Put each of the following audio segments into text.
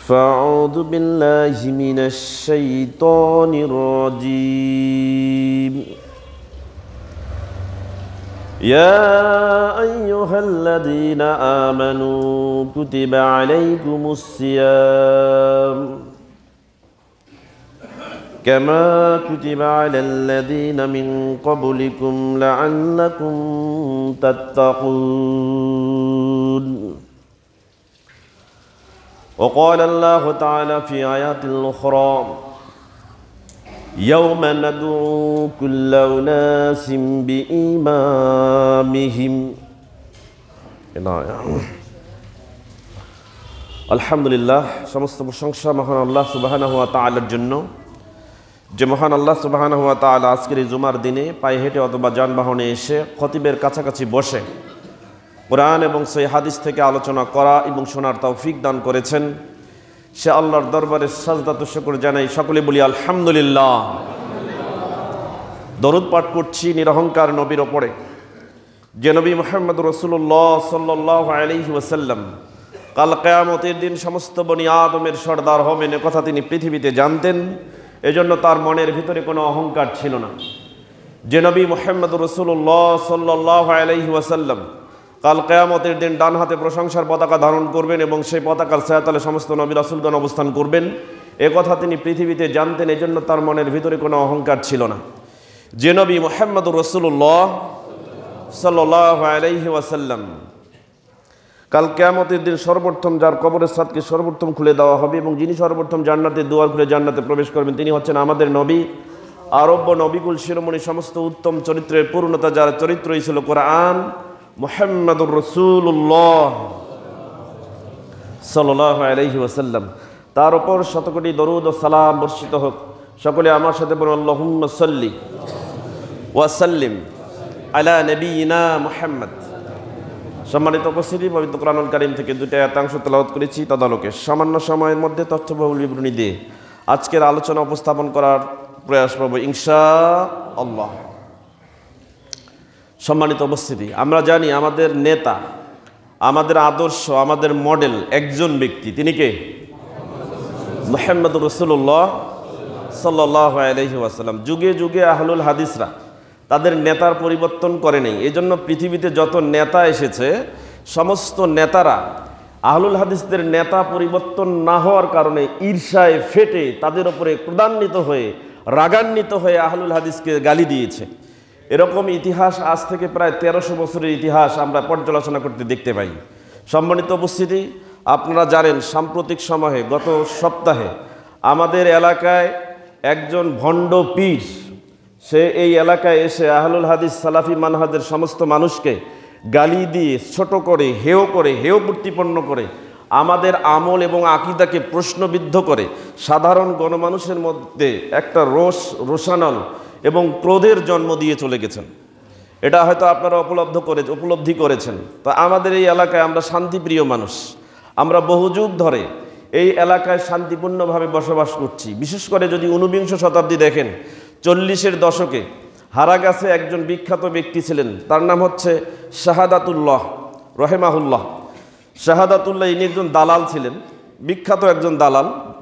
فأعوذ بالله من الشيطان الرجيم يا أيها الذين آمنوا كتب عليكم الصيام كما كتب على الذين من قبلكم لعلكم تتقون وقال الله تعالى في آيات أخرى يوم ندعو كل أناس بإمامهم আলহামদুলিল্লাহ সমস্ত প্রশংসা মহান আল্লাহ সুবহানাহু ওয়া তাআলার জন্য যে মহান আল্লাহ সুবহানাহু ওয়া তাআলা আজকের এই জুমার দিনে পায়ে হেঁটে অথবা যানবাহনে এসে খতিবের কাছাকাছি বসে কোরআন এবং সহিহ হাদিস থেকে আলোচনা করা এবং শোনার তৌফিক দান করেছেন সে আল্লাহর দরবারে সাজদা ও শুকর জানাই সকলে বলি আলহামদুলিল্লাহ। দরুদ পাঠ করছি নিরহংকার নবীর ওপরে যে নবী মুহাম্মদ রাসূলুল্লাহ সাল্লাল্লাহু আলাইহি ওয়াসাল্লাম কাল কিয়ামতের দিন সমস্ত বনি আদমের সর্দার হবেন এ কথা তিনি পৃথিবীতে জানতেন, এজন্য তার মনের ভিতরে কোনো অহংকার ছিল না। যে নবী মুহাম্মদ রাসূলুল্লাহ সাল্লাল্লাহু আলাইহি ওয়াসাল্লাম কাল কিয়ামতের দিন ডান হাতে প্রশংসার পতাকা ধারণ করবেন এবং সেই পতাকার ছায়াতলে সমস্ত নবী রাসূলগণ অবস্থান করবেন এ কথা তিনি পৃথিবীতে জানতেন, এজন্য তার মনের ভিতরে কোনো অহংকার ছিল না। যে নবী মুহাম্মদ রাসূলুল্লাহ সাল্লাল্লাহু আলাইহি ওয়াসাল্লাম কাল কিয়ামতের দিন সর্বপ্রথম যার কবরের ছাদকে সর্বপ্রথম খুলে দেওয়া হবে এবং যিনি সর্বপ্রথম জান্নাতের দুয়ার খুলে জান্নাতে প্রবেশ করবেন তিনি হচ্ছেন আমাদের নবী, আরব্য নবীকুল শিরোমণি, সমস্ত উত্তম চরিত্রের পূর্ণতা যার চরিত্রই ছিল কোরআন, মুহাম্মাদুর রাসূলুল্লাহ সাল্লাল্লাহু আলাইহি ওয়াসাল্লাম। তার উপর শতকোটি দরুদ ও সালাম বর্ষিত হোক। সকলে আমার সাথে বলুন আল্লাহুম্মা সাল্লি ওয়া সাল্লিম আলা নবিয়িনা মুহাম্মদ। সম্মানিত উপস্থিতি, পবিত্র কোরআনুল কারীম থেকে দুটি আয়াতাংশ তেলাওয়াত করেছি, তদালোকে সামান্য সময়ের মধ্যে তথ্যবহুল বিবরণী দিয়ে আজকের আলোচনা উপস্থাপন করার প্রয়াস করব ইনশাআল্লাহ। সম্মানিত উপস্থিতি, আমরা জানি আমাদের নেতা, আমাদের আদর্শ, আমাদের মডেল একজন ব্যক্তি, তিনি কে? মুহাম্মদুর রাসূলুল্লাহ সাল্লাল্লাহু আলাইহি ওয়াসাল্লাম। যুগে যুগে আহলুল হাদিসরা তাদের নেতার পরিবর্তন করে নেই, এজন্য পৃথিবীতে যত নেতা এসেছে সমস্ত নেতারা আহলুল হাদিসদের নেতা পরিবর্তন না হওয়ার কারণে ঈর্ষায় ফেটে তাদের উপরে ক্রোধান্বিত হয়ে রাগান্বিত হয়ে আহলুল হাদিসকে গালি দিয়েছে। এরকম ইতিহাস আজ থেকে প্রায় 1300 বছরের ইতিহাস আমরা পর্যালোচনা করতে দেখতে পাই। সম্মানিত উপস্থিতি, আপনারা জানেন সাম্প্রতিক সময়ে গত সপ্তাহে আমাদের এলাকায় একজন ভণ্ড পীর, সে এই এলাকায় এসে আহলুল হাদিস সালাফি মানহাজের সমস্ত মানুষকে গালি দিয়ে ছোট করে হেয় প্রতিপন্ন করে আমাদের আমল এবং আকীদাকে প্রশ্নবিদ্ধ করে সাধারণ গণমানুষের মধ্যে একটা রোষানল এবং ক্রোধের জন্ম দিয়ে চলে গেছেন। এটা হয়তো আপনারা উপলব্ধি করেছেন। তো আমাদের এই এলাকায় আমরা শান্তিপ্রিয় মানুষ, আমরা বহু যুগ ধরে এই এলাকায় শান্তিপূর্ণভাবে বসবাস করছি। বিশেষ করে যদি 19বিংশ শতাব্দী দেখেন, 40-এর দশকে হারাগাছে একজন বিখ্যাত ব্যক্তি ছিলেন, তার নাম হচ্ছে শাহাদাতুল্লাহ রহেমাহুল্লাহ। শাহাদাতুল্লাহ ইনি একজন দালাল ছিলেন, বিখ্যাত একজন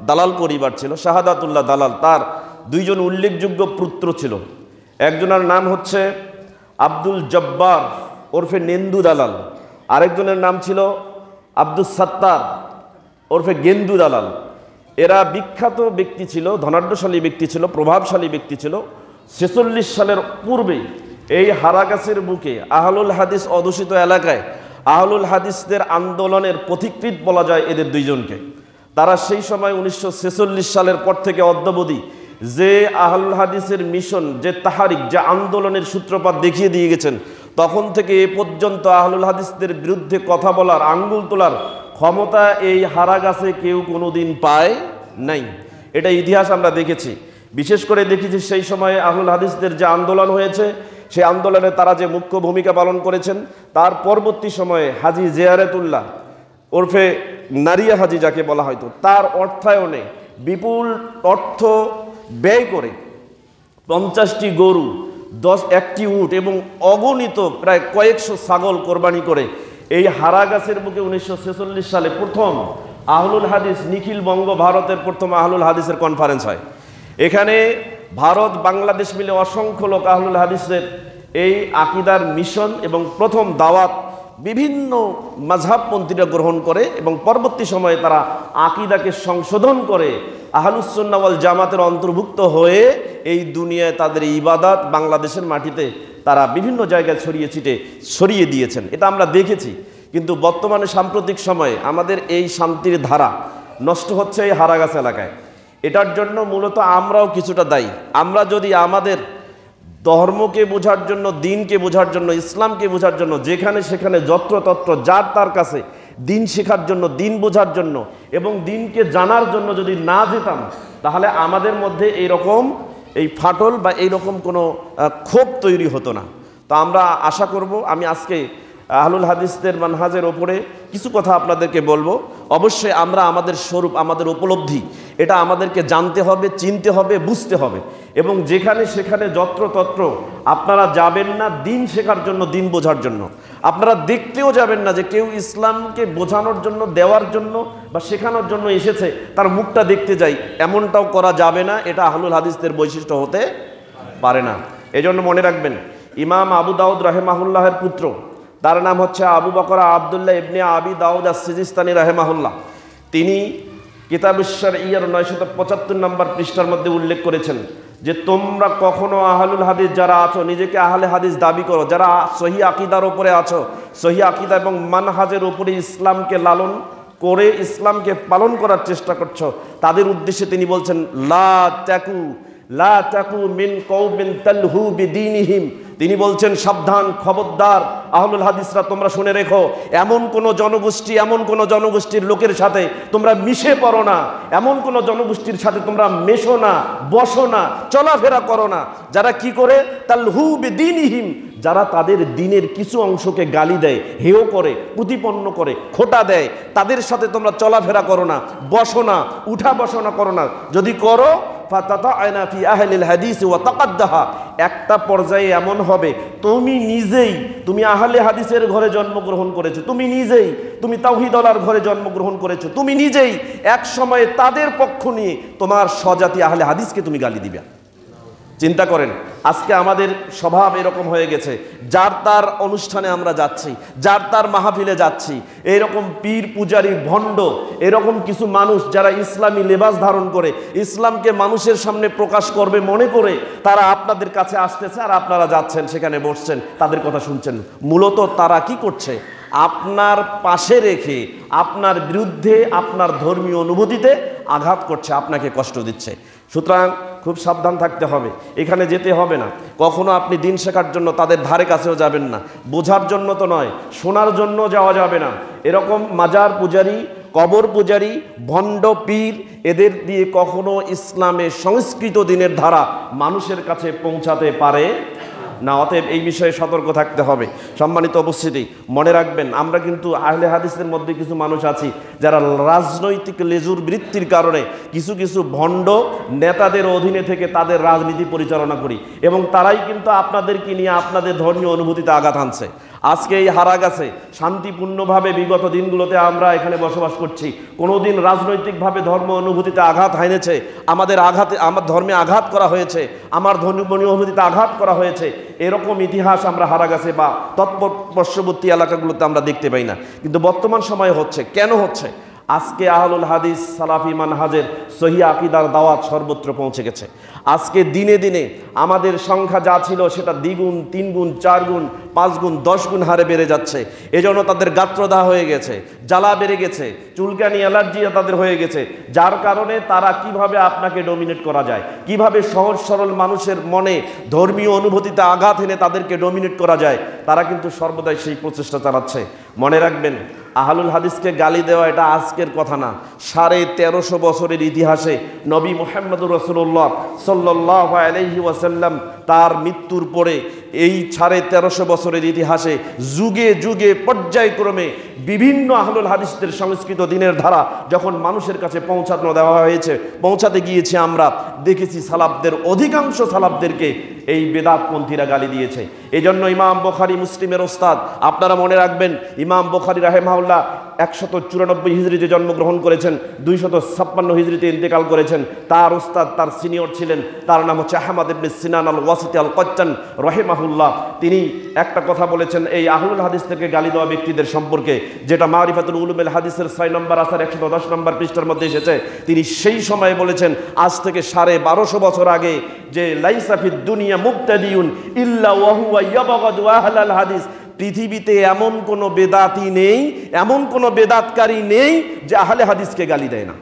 দালাল পরিবার ছিল শাহাদাতুল্লাহ দালাল। তার দুইজন উল্লেখযোগ্য পুত্র ছিল, একজনের নাম হচ্ছে আব্দুল জব্বার ওরফে নেন্দু দালাল, আরেকজনের নাম ছিল আব্দুস সাত্তার ওরফে গেন্দু দালাল। এরা বিখ্যাত ব্যক্তি ছিল, ধনাঢ্যশালী ব্যক্তি ছিল, প্রভাবশালী ব্যক্তি ছিল। 46 সালের পূর্বে এই হারাগাছের বুকে আহলুল হাদিস অধ্যুষিত এলাকায় আহলুল হাদিসদের আন্দোলনের পথিকৃৎ বলা যায় এদের দুইজনকে। তারা সেই সময় 1946 সালের পর থেকে অদ্যাবধি যে আহলুল হাদিসের মিশন, যে তাহারিক, যে আন্দোলনের সূত্রপাত দেখিয়ে দিয়ে গেছেন, তখন থেকে এ পর্যন্ত আহলুল হাদিসদের বিরুদ্ধে কথা বলার, আঙ্গুল তোলার ক্ষমতা এই হারাগাছে কেউ কোনোদিন পায় নাই। এটা ইতিহাস আমরা দেখেছি। বিশেষ করে দেখেছি সেই সময়ে আহলুল হাদিসদের যে আন্দোলন হয়েছে, সেই আন্দোলনে তারা যে মুখ্য ভূমিকা পালন করেছেন, তার পরবর্তী সময়ে হাজী জিয়ারতুল্লাহ ওরফে নারিয়া হাজী যাকে বলা হয়তো, তার অর্থায়নে বিপুল অর্থ ব্যয় করে 50টি গরু, 1টি উট এবং অগণিত প্রায় কয়েকশো ছাগল কোরবানি করে এই হারাগাছের বুকে 1946 সালে প্রথম আহলুল হাদিস নিখিল বঙ্গ ভারতের প্রথম আহলুল হাদিসের কনফারেন্স হয়। এখানে ভারত বাংলাদেশ মিলে অসংখ্য লোক আহলুল হাদিসের এই আকিদার মিশন এবং প্রথম দাওয়াত বিভিন্ন মাযহাবপন্থীরা গ্রহণ করে এবং পরবর্তী সময়ে তারা আকিদাকে সংশোধন করে আহলুস সুন্নাহ ওয়াল জামাতের অন্তর্ভুক্ত হয়ে এই দুনিয়ায় তাদের ইবাদত বাংলাদেশের মাটিতে তারা বিভিন্ন জায়গায় ছড়িয়ে দিয়েছেন। এটা আমরা দেখেছি। কিন্তু বর্তমানে সাম্প্রতিক সময়ে আমাদের এই শান্তির ধারা নষ্ট হচ্ছে এই হারাগাছ এলাকায়। এটার জন্য মূলত আমরাও কিছুটা দায়ী। আমরা যদি আমাদের ধর্মকে বোঝার জন্য, দিনকে বোঝার জন্য, ইসলামকে বোঝার জন্য যেখানে সেখানে যত্রতত্র যার তার কাছে দিন শেখার জন্য, দিন বোঝার জন্য এবং দিনকে জানার জন্য যদি না যেতাম, তাহলে আমাদের মধ্যে এইরকম এই ফাটল বা এইরকম কোনো ক্ষোভ তৈরি হতো না। তো আমরা আশা করব, আমি আজকে আহলুল হাদিসদের মানহাজের ওপরে কিছু কথা আপনাদেরকে বলবো। অবশ্যই আমরা আমাদের স্বরূপ, আমাদের উপলব্ধি, এটা আমাদেরকে জানতে হবে, চিনতে হবে, বুঝতে হবে এবং যেখানে সেখানে যত্রতত্র আপনারা যাবেন না দিন শেখার জন্য, দিন বোঝার জন্য। আপনারা দেখতেও যাবেন না যে কেউ ইসলামকে বোঝানোর জন্য, দেওয়ার জন্য বা শেখানোর জন্য এসেছে, তার মুখটা দেখতে যাই, এমনটাও করা যাবে না। এটা আহলুল হাদিসদের বৈশিষ্ট্য হতে পারে না। এজন্য মনে রাখবেন, ইমাম আবু দাউদ রাহেমাহুল্লাহের পুত্র, তার নাম হচ্ছে আবু বকর আবদুল্লাহ ইবনে আবি দাউদ আস-সিজিস্তানি রাহেমাহুল্লাহ। তিনি কিতাবুশ শরঈয়ার 975 নম্বর পৃষ্ঠার মধ্যে উল্লেখ করেছেন যে তোমরা কখনো আহলুল হাদিস যারা আছো, নিজেকে আহলে হাদিস দাবি করো, যারা সহিহ আকীদার উপরে আছো, সহিহ আকীদা এবং মানহাজের উপরে ইসলামকে লালন করে ইসলামকে পালন করার চেষ্টা করছো, তাদের উদ্দেশ্যে তিনি বলছেন লা তাকু মিন কওমিন তালহু বিদীনিহিম। তিনি বলছেন সাবধান, খবরদার আহলুল হাদিসরা, তোমরা শুনে রেখো, এমন কোন জনগোষ্ঠী, এমন কোন জনগোষ্ঠীর লোকের সাথে তোমরা মিশে পড়ো না, এমন কোন জনগোষ্ঠীর সাথে তোমরা মেশো না, বসো না, চলাফেরা করো না, যারা কি করে তালহু বিদীনিহিম, যারা তাদের দিনের কিছু অংশকে গালি দেয়, হেয় করে, প্রতিপন্ন করে, খোঁটা দেয়, তাদের সাথে তোমরা চলাফেরা করো না, বসো না, উঠা বসনা করো না। যদি করো ফাতাতাআনা ফি আহলিল হাদিস ওয়া তাকাদ্দাহা, একটা পর্যায়ে এমন হবে তুমি আহলে হাদিসের ঘরে জন্মগ্রহণ করেছো, তুমি তাওহীদওয়ালার ঘরে জন্মগ্রহণ করেছো, তুমি নিজেই এক সময়ে তাদের পক্ষ নিয়ে তোমার স্বজাতি আহলে হাদিসকে তুমি গালি দিবে। চিন্তা করেন, আজকে আমাদের স্বভাব এরকম হয়ে গেছে, যার তার অনুষ্ঠানে আমরা যাচ্ছি, যার তার মাহফিলে যাচ্ছি, এরকম পীর পূজারী ভণ্ড এরকম কিছু মানুষ যারা ইসলামী লেবাস ধারণ করে ইসলামকে মানুষের সামনে প্রকাশ করবে মনে করে তারা আপনাদের কাছে আসতেছে, আর আপনারা যাচ্ছেন, সেখানে বসছেন, তাদের কথা শুনছেন। মূলত তারা কি করছে? আপনার পাশে রেখে আপনার বিরুদ্ধে, আপনার ধর্মীয় অনুভূতিতে আঘাত করছে, আপনাকে কষ্ট দিচ্ছে। সুতরাং খুব সাবধান থাকতে হবে, এখানে যেতে হবে না। কখনো আপনি দিন শেখার জন্য তাদের ধারে কাছেও যাবেন না, বোঝার জন্য তো নয়, শোনার জন্য যাওয়া যাবে না। এরকম মাজার পূজারী, কবর পূজারী, ভণ্ড পীর, এদের দিয়ে কখনো ইসলামের সংস্কৃত দিনের ধারা মানুষের কাছে পৌঁছাতে পারে না। অতএব এই বিষয়ে সতর্ক থাকতে হবে। সম্মানিত উপস্থিতি, মনে রাখবেন, আমরা কিন্তু আহলে হাদিসের মধ্যে কিছু মানুষ আছি যারা রাজনৈতিক লেজুর বৃত্তির কারণে কিছু কিছু ভণ্ড নেতাদের অধীনে থেকে তাদের রাজনীতি পরিচালনা করি এবং তারাই কিন্তু আপনাদেরকে নিয়ে আপনাদের ধর্মীয় অনুভূতিতে আঘাত আনছে। আজকে এই হারাগাছে শান্তিপূর্ণভাবে বিগত দিনগুলোতে আমরা এখানে বসবাস করছি, কোনোদিন রাজনৈতিকভাবে ধর্ম অনুভূতিতে আঘাত হানেছে, আমার ধর্মে আঘাত করা হয়েছে, আমার ধর্মীয় অনুভূতিতে আঘাত করা হয়েছে, এরকম ইতিহাস আমরা হারাগাছে বা তৎপর্শ্ববর্তী এলাকাগুলোতে আমরা দেখতে পাই না। কিন্তু বর্তমান সময়ে হচ্ছে। কেন হচ্ছে? আজকে আহলুল হাদিস সালাফি মানহাজের সহিহ আকীদার দাওয়াত সর্বত্র পৌঁছে গেছে। আজকে দিনে দিনে আমাদের সংখ্যা যা ছিল সেটা দ্বিগুণ, 3 গুণ, 4 গুণ, 5 গুণ, 10 গুণ হারে বেড়ে যাচ্ছে। এজন্য তাদের গাত্রদাহ হয়ে গেছে, জ্বালা বেড়ে গেছে, চুলকানি, অ্যালার্জি তাদের হয়ে গেছে, যার কারণে তারা কিভাবে আপনাকে ডমিনেট করা যায়, কিভাবে সহজ সরল মানুষের মনে ধর্মীয় অনুভূতিতে আঘাত এনে তাদেরকে ডমিনেট করা যায়, তারা কিন্তু সর্বদাই সেই প্রচেষ্টা চালাচ্ছে। মনে রাখবেন, আহলুল হাদিসকে গালি দেওয়া এটা আজকের কথা না, 1350 বছরের ইতিহাসে নবী মুহাম্মদুর রাসূলুল্লাহ সাল্লাল্লাহু আলাইহি ওয়াসাল্লাম তার মৃত্যুর পরে এই 1350 বছরের ইতিহাসে যুগে যুগে পর্যায়ক্রমে বিভিন্ন আহলুল হাদিসদের সংস্কৃত দিনের ধারা যখন মানুষের কাছে পৌঁছাতে গিয়েছে, আমরা দেখেছি সালাফদের অধিকাংশ সালাফদেরকে এই বেদাতপন্থীরা গালি দিয়েছে। এই জন্য ইমাম বুখারী মুসলিমের ওস্তাদ, আপনারা মনে রাখবেন, ইমাম বুখারী রাহিমাহুল্লাহ 194 হিজরিতে জন্মগ্রহণ করেছেন, 256 হিজরিতে ইন্তেকাল করেছেন। তার ওস্তাদ, তার সিনিয়র ছিলেন, তার নাম হচ্ছে আহমদ ইবনে সিনান আল ওয়াসিতি আল কচ্চান রাহিমাহুল্লাহ। তিনি একটা কথা বলেছেন এই আহলুল হাদিস থেকে গালি দেওয়া ব্যক্তিদের সম্পর্কে, যেটা মারিফাতুল উলুমুল হাদিসের 6 নম্বর আসার 110 নম্বর পৃষ্ঠার মধ্যে এসেছে। তিনি সেই সময় বলেছেন, আজ থেকে 1250 বছর আগে, যে লাইসা ফিদ দুনিয়া মুবতাদিউন ইল্লা ওয়া হুয়া ইয়াবগাদু আহলাল হাদিস, পৃথিবীতে এমন কোনো বেদাতি নেই, এমন কোনো বেদাতকারী নেই যে আহলে হাদিসকে গালি দেয় না।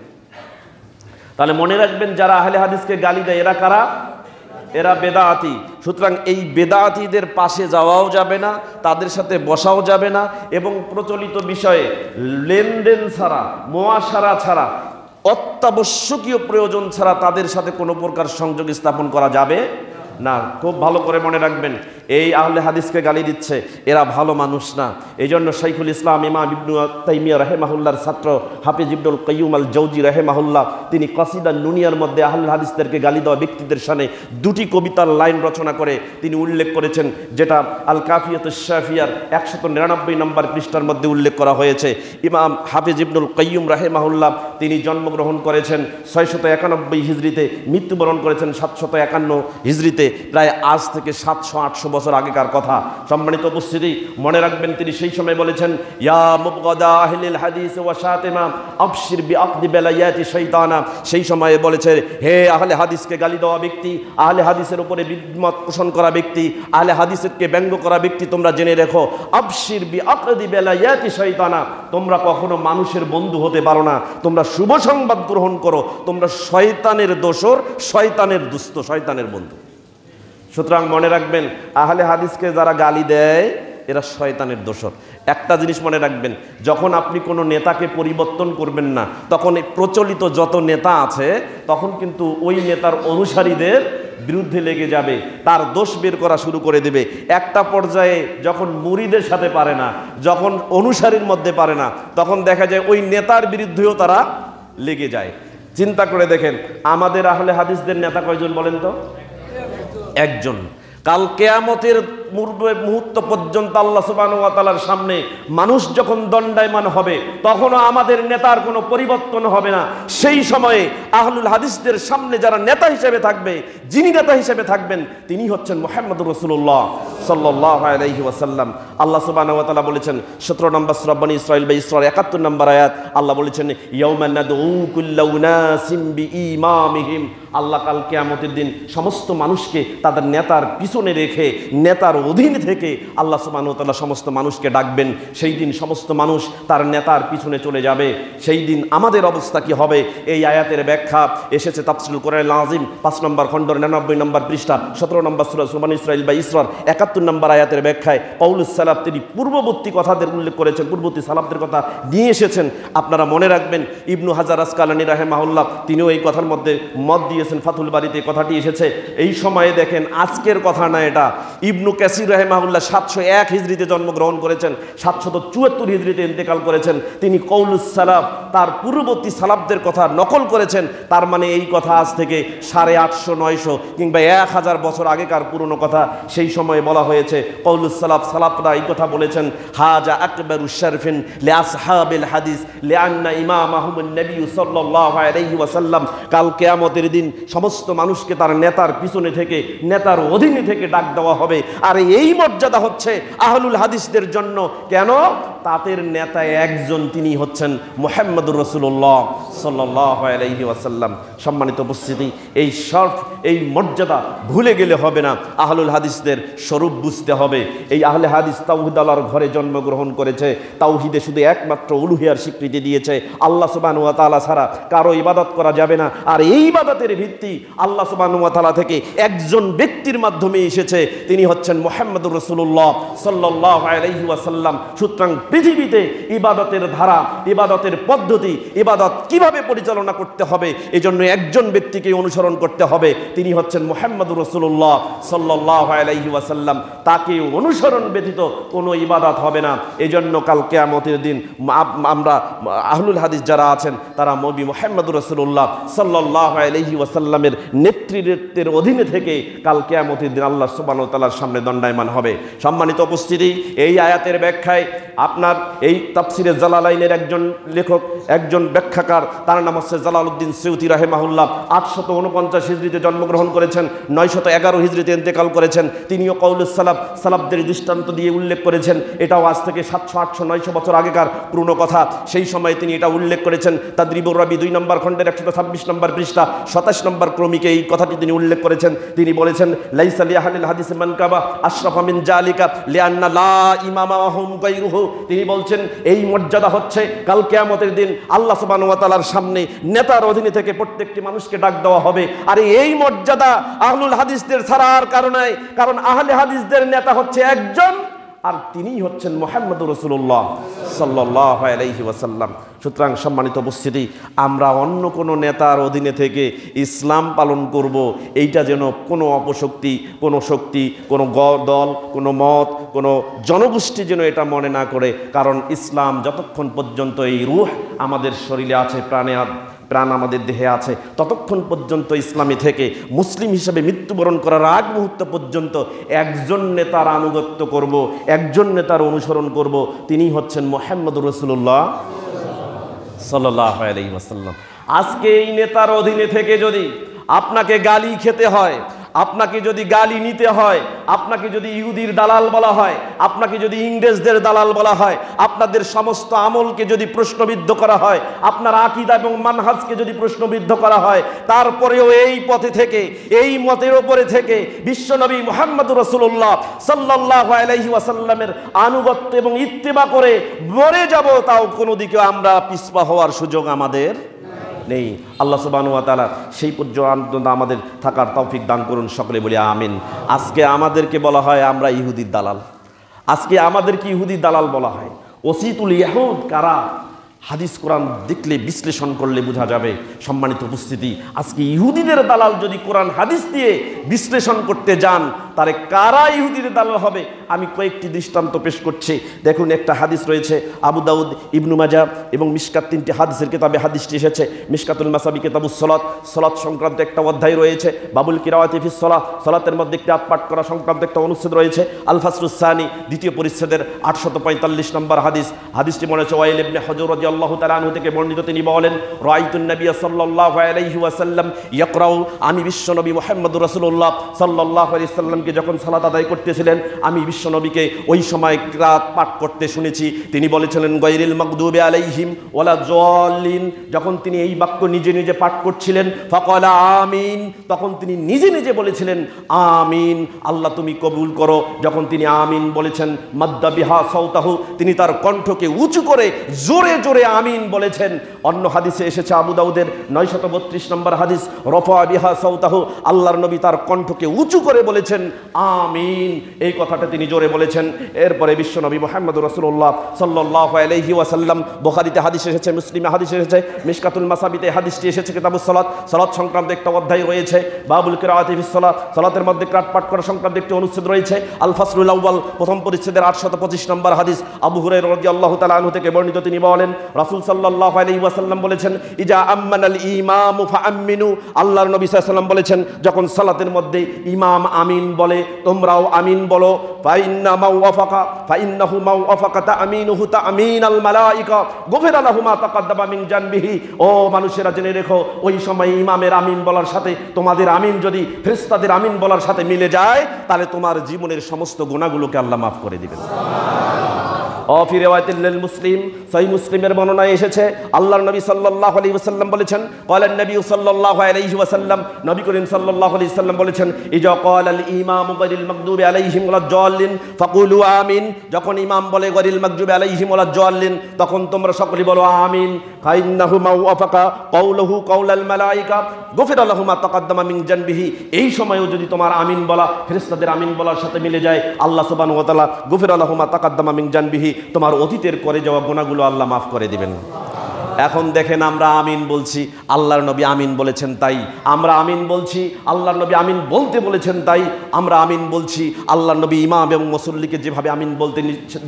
তাহলে মনে রাখবেন, যারা আহলে হাদিসকে গালি দেয় এরা কারা? এরা বেদাতি। সুতরাং এই বেদাতিদের পাশে যাওয়াও যাবে না, তাদের সাথে বসাও যাবে না, এবং প্রচলিত বিষয়ে লেনদেন ছাড়া, মুআশারা ছাড়া, অত্যাবশ্যকীয় প্রয়োজন ছাড়া তাদের সাথে কোনো প্রকার সংযোগ স্থাপন করা যাবে না। খুব ভালো করে মনে রাখবেন, এই আহলে হাদিসকে গালি দিচ্ছে, এরা ভালো মানুষ না। এই জন্য শাইখুল ইসলাম ইমাম ইবনু তাইমিয়া রাহিমাহুল্লাহর ছাত্র হাফিজ ইবনুল কাইয়ুম আল জাওজি রাহিমাহুল্লাহ, তিনি কাসিদা নুনিয়ার মধ্যে আহলে হাদিসদেরকে গালি দেওয়া ব্যক্তিদের শানে 2টি কবিতার লাইন রচনা করে তিনি উল্লেখ করেছেন, যেটা আল কাফিয়াতুশ শাফিয়ার 199 নম্বর পৃষ্ঠার মধ্যে উল্লেখ করা হয়েছে। ইমাম হাফিজ ইবনুল কাইয়ুম রাহিমাহুল্লাহ তিনি জন্মগ্রহণ করেছেন 691 হিজরিতে, মৃত্যুবরণ করেছেন 751 হিজরিতে, প্রায় আজ থেকে 700-800 বছর আগেকার কথা। সম্মানিত উপস্থিতি, মনে রাখবেন, তিনি সেই সময় বলেছেন, ইয়া মুবগাদা আহলিল হাদিস ওয়া শাতিমা আবশির বিআকদি বেলায়াতি শাইতানা। সেই সময়ে বলেছে, হে আহলে হাদিসকে গালি দেওয়া ব্যক্তি, আহলে হাদিসের উপরে বিদ্মত পোষণ করা ব্যক্তি, আহলে হাদিসকে ব্যঙ্গ করা ব্যক্তি, তোমরা জেনে রেখো, আবশির বিআকদি বেলায়াতি শাইতানা, তোমরা কখনো মানুষের বন্ধু হতে পারো না, তোমরা শুভ সংবাদ গ্রহণ করো, তোমরা শয়তানের দোসর, শয়তানের দুষ্ট, শয়তানের বন্ধু। সুতরাং মনে রাখবেন, আহলে হাদিসকে যারা গালি দেয় এরা শয়তানের দোসর। একটা জিনিস মনে রাখবেন, যখন আপনি কোনো নেতাকে পরিবর্তন করবেন না, তখন এই প্রচলিত যত নেতা আছে তখন কিন্তু ওই নেতার অনুসারীদের বিরুদ্ধে লেগে যাবে, তার দোষ বের করা শুরু করে দেবে। একটা পর্যায়ে যখন মুরিদের সাথে পারে না, যখন অনুসারীর মধ্যে পারে না, তখন দেখা যায় ওই নেতার বিরুদ্ধেও তারা লেগে যায়। চিন্তা করে দেখেন, আমাদের আহলে হাদিসদের নেতা কয়জন বলেন তো? একজন। কাল কিয়ামতের মুহূর্ত পর্যন্ত আল্লাহ সুবহানাহু ওয়া তাআলার সামনে মানুষ যখন দণ্ডায়মান হবে, তখনও আমাদের নেতার কোনো পরিবর্তন হবে না। সেই সময়ে আহলুল হাদিসদের সামনে যারা নেতা হিসেবে থাকবে, যিনি নেতা হিসেবে থাকবেন, তিনি হচ্ছেন মুহাম্মদুর রাসূলুল্লাহ সাল্লাল্লাহু আলাইহি ওয়াসাল্লাম। আল্লাহ সুবহানাহু ওয়া তাআলা বলেছেন 17 নম্বর সূরা বনী ইসরাঈল বা ইসরার 71 নম্বর আয়াত, আল্লাহ বলেছেন, ইয়াউমা নাদউ কুল্লা উনাসিম বিইমামিহিম। আল্লাহ কাল কিয়ামতের দিন সমস্ত মানুষকে তাদের নেতার পিছনে রেখে, নেতার অধীনে থেকে আল্লাহ সুবহানাহু ওয়া তাআলা সমস্ত মানুষকে ডাকবেন। সেই দিন সমস্ত মানুষ তার নেতার পিছনে চলে যাবে। সেই দিন আমাদের অবস্থা কি হবে? এই আয়াতের ব্যাখ্যা এসেছে তাফসীরুল কোরআনুল আযীম 5 নম্বর খণ্ড 99 নম্বর পৃষ্ঠা 17 নম্বর সূরা বনী ইসরাঈল বা ইসরার 71 নম্বর আয়াতের ব্যাখ্যায় পাউলুস সালাফ তিনি পূর্ববর্তী কথাদের উল্লেখ করেছেন, পূর্ববর্তী সালাফদের কথা নিয়ে এসেছেন। আপনারা মনে রাখবেন, ইবনু হাজার আসকালানী রাহিমাহুল্লাহ তিনিও এই কথার মধ্যে মত দিয়েছেন, ফাতুল বারীতে কথাটি এসেছে। এই সময়ে দেখেন, আজকের কথা না এটা, ইবনু কাসির রাহিমাহুল্লাহ 701 হিজরিতে জন্মগ্রহণ করেছেন, 774 হিজরিতে ইন্তেকাল করেছেন। তিনি কৌলুস সালাফ, তার পূর্ববর্তী সালাফদের কথা নকল করেছেন। তার মানে এই কথা আজ থেকে 850, 900 কিংবা 1000 বছর আগেকার পুরনো কথা। সেই সময়ে বলা হয়েছে, কৌলুস সালাফ, সালাফরা এই কথা বলেছেন, হাজা আকবারুশ শারফিন লিআসহাবিল হাদিস লিআন্না ইমামাহুমুন নবী সাল্লাল্লাহু আলাইহি ওয়াসাল্লাম। কাল কিয়ামতের দিন সমস্ত মানুষকে তার নেতার পিছনে থেকে, নেতার অধীনে থেকে ডাক দেওয়া হবে। আর এই মর্যাদা হচ্ছে আহলুল হাদিসদের জন্য। কেন? তাদের নেতা একজন, তিনি হচ্ছেন মুহাম্মদুর রাসূলুল্লাহ সাল্লাল্লাহু আলাইহি ওয়াসাল্লাম। সম্মানিত উপস্থিতি, এই শরফ, এই মর্যাদা ভুলে গেলে হবে না। আহলুল হাদিসদের স্বরূপ বুঝতে হবে। এই আহলে হাদিস তাওহীদ আল্লাহর ঘরে জন্মগ্রহণ করেছে, তাওহীদে শুধু একমাত্র উলুহিয়ার স্বীকৃতি দিয়েছে। আল্লাহ সুবহানাহু ওয়া তাআলা ছাড়া কারো ইবাদত করা যাবে না। আর এই ইবাদতের ভিত্তি আল্লাহ সুবহানাহু ওয়া তাআলা থেকে একজন ব্যক্তির মাধ্যমে এসেছে, তিনি হচ্ছেন মুহাম্মদুর রাসূলুল্লাহ সাল্লাল্লাহু আলাইহি ওয়াসাল্লাম। সুতরাং পৃথিবীতে ইবাদতের ধারা, ইবাদতের পদ্ধতি, ইবাদত কিভাবে পরিচালনা করতে হবে, এজন্য একজন ব্যক্তিকে অনুসরণ করতে হবে, তিনি হচ্ছেন মুহাম্মদুর রাসূলুল্লাহ সাল্লাল্লাহু আলাইহি ওয়াসাল্লাম। তাকে অনুসরণ ব্যতীত কোনো ইবাদত হবে না। এজন্য কাল কিয়ামতের দিন আমরা আহলুল হাদিস যারা আছেন তারা নবী মুহাম্মদুর রাসূলুল্লাহ সাল্লাল্লাহু আলাইহি ওয়াসাল্লামের নেতৃত্বের অধীনে থেকে কাল কিয়ামতের দিন আল্লাহ সুবহানাহু ওয়া তাআলার সামনে দণ্ডায়মান হবে। সম্মানিত উপস্থিতি, এই আয়াতের ব্যাখ্যায় আপনার এই তাফসিরে জালালাইনের একজন লেখক, একজন ব্যাখ্যাকার, তার নাম হচ্ছে জালালউদ্দিন সৈয়দী রাহিমাহুল্লাহ। 849 হিজরিতে জন্মগ্রহণ করেছেন, 911 হিজরিতে ইন্তেকাল করেছেন। তিনিও কওলুস সালাফ, সালাফদের দৃষ্টান্ত দিয়ে উল্লেখ করেছেন। এটাও আজ থেকে 700, 800, 900 বছর আগেকার পুরনো কথা। সেই সময় তিনি এটা উল্লেখ করেছেন। তাদরিবুর রাবি 2 নম্বর খণ্ডের 126 নম্বর পৃষ্ঠা 27 নম্বর ক্রমিকে এই কথাটি তিনি উল্লেখ করেছেন। তিনি বলেছেন, লাইসা লিআহলিল হাদিস মানকাবা আশরাফা মিন জালিকা লিআন্না লা ইমামা ওয়াহুম গায়রুহু। তিনি বলছেন এই মর্যাদা হচ্ছে কাল কিয়ামতের দিন আল্লাহ সুবহানাহু ওয়া তাআলার সামনে নেতার অধীনে থেকে প্রত্যেকটি মানুষকে ডাক দেওয়া হবে। আর এই মর্যাদা আহলুল হাদিসদের ছাড়ার কারণে, কারণ আহলে হাদিসদের নেতা হচ্ছে একজন, আর তিনিই হচ্ছেন মুহাম্মদুর রাসূলুল্লাহ সাল্লাল্লাহু আলাইহি ওয়াসাল্লাম। সুতরাং সম্মানিত উপস্থিতি, আমরা অন্য কোনো নেতার অধীনে থেকে ইসলাম পালন করব, এইটা যেন কোনো অপশক্তি, কোনো শক্তি, কোনো দল, কোনো মত, কোনো জনগোষ্ঠী যেন এটা মনে না করে। কারণ ইসলাম যতক্ষণ পর্যন্ত এই রূহ আমাদের শরীরে আছে, প্রাণ আমাদের দেহে আছে, ততক্ষণ পর্যন্ত ইসলামী থেকে মুসলিম হিসেবে মৃত্যুবরণ করার আগ মুহূর্ত পর্যন্ত একজন নেতার আনুগত্য করব, একজন নেতার অনুসরণ করব, তিনি হচ্ছেন মুহাম্মদুর রাসূলুল্লাহ সাল্লাল্লাহু আলাইহি ওয়াসাল্লাম। আজকে এই নেতার অধীনে থেকে যদি আপনাকে গালি খেতে হয়, আপনাকে যদি গালি নিতে হয়, আপনাকে যদি ইহুদির দালাল বলা হয়, আপনাকে যদি ইংরেজদের দালাল বলা হয়, আপনাদের সমস্ত আমলকে যদি প্রশ্নবিদ্ধ করা হয়, আপনার আকীদা এবং মানহাজকে যদি প্রশ্নবিদ্ধ করা হয়, তারপরেও এই পথে থেকে, এই মতের ওপরে থেকে বিশ্বনবী মুহাম্মদুর রাসূলুল্লাহ সাল্লাল্লাহু আলাইহি ওয়াসাল্লামের আনুগত্য এবং ইত্তেবা করে মরে যাব, তাও কোনো দিকে আমরা পিছপা হওয়ার সুযোগ আমাদের নেই। আল্লাহ সুবহানাহু ওয়া তাআলা সেই পর্যন্ত আমাদের থাকার তৌফিক দান করুন, সকলে বলি আমিন। আজকে আমাদেরকে বলা হয় আমরা ইহুদির দালাল, আজকে আমাদেরকে ইহুদির দালাল বলা হয়। ওসিতুল ইয়াহুদ কারা? হাদিস কোরআন দেখলে বিশ্লেষণ করলে বোঝা যাবে। সম্মানিত উপস্থিতি, আজকে ইহুদিদের দালাল যদি কোরআন হাদিস দিয়ে বিশ্লেষণ করতে যান, তারে কারা ইহুদিদের দালাল হবে? আমি কয়েকটি দৃষ্টান্ত পেশ করছি। দেখুন, একটা হাদিস রয়েছে আবু দাউদ, ইবনু মাজাহ এবং মিশকাত, 3টি হাদিসের কিতাবে হাদিসটি এসেছে। মিশকাতুল মাসাবি কিতাবুস সালাত, সালাত সংক্রান্ত একটা অধ্যায় রয়েছে। বাবুল কিরাআতি ফিস সালাহ, সালাতের মধ্যে কিরাত পাঠ করা সংক্রান্ত একটা অনুচ্ছেদ রয়েছে। আল ফাসলুস সানি, 2য় পরিচ্ছেদের 845 নম্বর হাদিস। হাদিসটি মনে হচ্ছে ওয়াইল ইবনে হুজর রাদিয়াল্লাহু তাআলা আনহু থেকে বর্ণিত। তিনি বলেন, রাআইতুন নবিয়্য সাল্লাল্লাহু আলাইহি ওয়াসাল্লাম ইয়াকরাউ, আমি বিশ্বনবী মুহাম্মদুর রাসূলুল্লাহ সাল্লাল্লাহু আলাইহি ওয়াসাল্লামকে যখন সালাত আদায় করতেছিলেন, আমি বিশ্বনবীকে ওই সময় কিরাত পাঠ করতে শুনেছি। তিনি বলেছিলেন গায়রিল মাগদুবি আলাইহিম ওয়ালা যাল্লিন। যখন তিনি এই বাক্য নিজে নিজে পাঠ করছিলেন, ফাকালা আমিন, তখন তিনি নিজে নিজে বলেছিলেন আমিন, আল্লাহ তুমি কবুল করো। যখন তিনি আমিন বলেছেন, মাদ্দা বিহা সাউতাহু, তিনি তার কণ্ঠকে উঁচু করে জোরে জোরে আমিন বলেছেন। অন্য হাদিসে এসেছে আবু দাউদের 932 নম্বর হাদিস, রফা বিহা সাউতাহু, আল্লাহর নবী তার কণ্ঠকে উঁচু করে বলেছেন আমিন, এই কথাটা তিনি জোরে বলেছেন। এরপরে বিশ্বনবী মুহাম্মদুর রাসূলুল্লাহ সাল্লাল্লাহু আলাইহি ওয়াসাল্লাম, বুখারীতে হাদিস এসেছে, মুসলিমে হাদিস এসেছে, মিশকাতুল মাসাবিতে হাদিসটি এসেছে, কিতাবুস সালাত, সালাত সংক্রান্ত একটা অধ্যায় রয়েছে। বাবুল কিরাআতি ফিস সালাত, সালাতের মধ্যে কিরাত পাঠ করা সংক্রান্ত একটি অনুচ্ছেদ রয়েছে। আল ফাসলুল আউয়াল, প্রথম পরিচ্ছেদের 825 নম্বর হাদিস। আবু হুরায়রা রাদিয়াল্লাহু তাআলা আনহু থেকে বর্ণিত, তিনি বলেন, রাসূল সাল্লাল্লাহু আলাইহি ওয়াসাল্লাম বলেছেন, ইজা আম্মানাল ইমামু ফাআমিনু, আল্লাহর নবী সাল্লাল্লাহু আলাইহি ওয়াসাল্লাম বলেছেন, যখন সালাতের মধ্যে ইমাম আমিন বলে, তোমরাও আমিন বলো। ফাইন্নাহু মাওয়াফাকা তামিনুহু তামিনাল মালাইকা গুফিরা লাহু মা তাকাদ্দামা মিন জানবিহি। ও মানুষেরা, জেনে রেখো, ওই সময় ইমামের আমিন বলার সাথে তোমাদের আমিন যদি ফেরেশতাদের আমিন বলার সাথে মিলে যায়, তাহলে তোমার জীবনের সমস্ত গুনাহগুলোকে আল্লাহ মাফ করে দিবেন। ফি রিওয়ায়াতিল মুসলিম, সহিহ মুসলিমের বর্ণনায় এসেছে, আল্লাহর নবী সাল্লাল্লাহু আলাইহি ওয়াসাল্লাম বলেছেন, ক্বালান নবী সাল্লাল্লাহু আলাইহি ওয়াসাল্লাম, নবী করিম সাল্লাল্লাহু আলাইহি ওয়াসাল্লাম বলেছেন, ইজা ক্বালাল ইমামু গায়রিল মাগদুবি আলাইহিম ওয়ালাদ যাল্লিন ফাকুলু আমিন, যখন ইমাম বলে গায়রিল মাগদুবি আলাইহিম ওয়ালাদ যাল্লিন, তখন তোমরা সকলে বলো আমিন। ফাইন্নাহু মা ওয়াফাকা কাউলুহু কাউলাল মালায়েকা গুফিরা লাহু মা তাকাদ্দামা মিন জানবিহি। এই সময়ও যদি তোমার আমিন বলা ফেরেশতাদের আমিন বলার সাথে মিলে যায়, আল্লাহ সুবহানাহু ওয়া তাআলা গুফিরা লাহু মা তাকাদ্দামা মিন জানবিহি, তোমার অতীতের করে যাওয়া গুনাহগুলো আল্লাহ মাফ করে দিবেন। এখন দেখেন, আমরা আমিন বলছি, আল্লাহর নবী আমিন বলেছেন তাই। আমরা আমিন বলছি, আল্লাহর নবী আমিন বলতে বলেছেন তাই। আমরা আমিন বলছি, আল্লাহর নবী ইমাম এবং মুসল্লিকে যেভাবে আমিন বলতে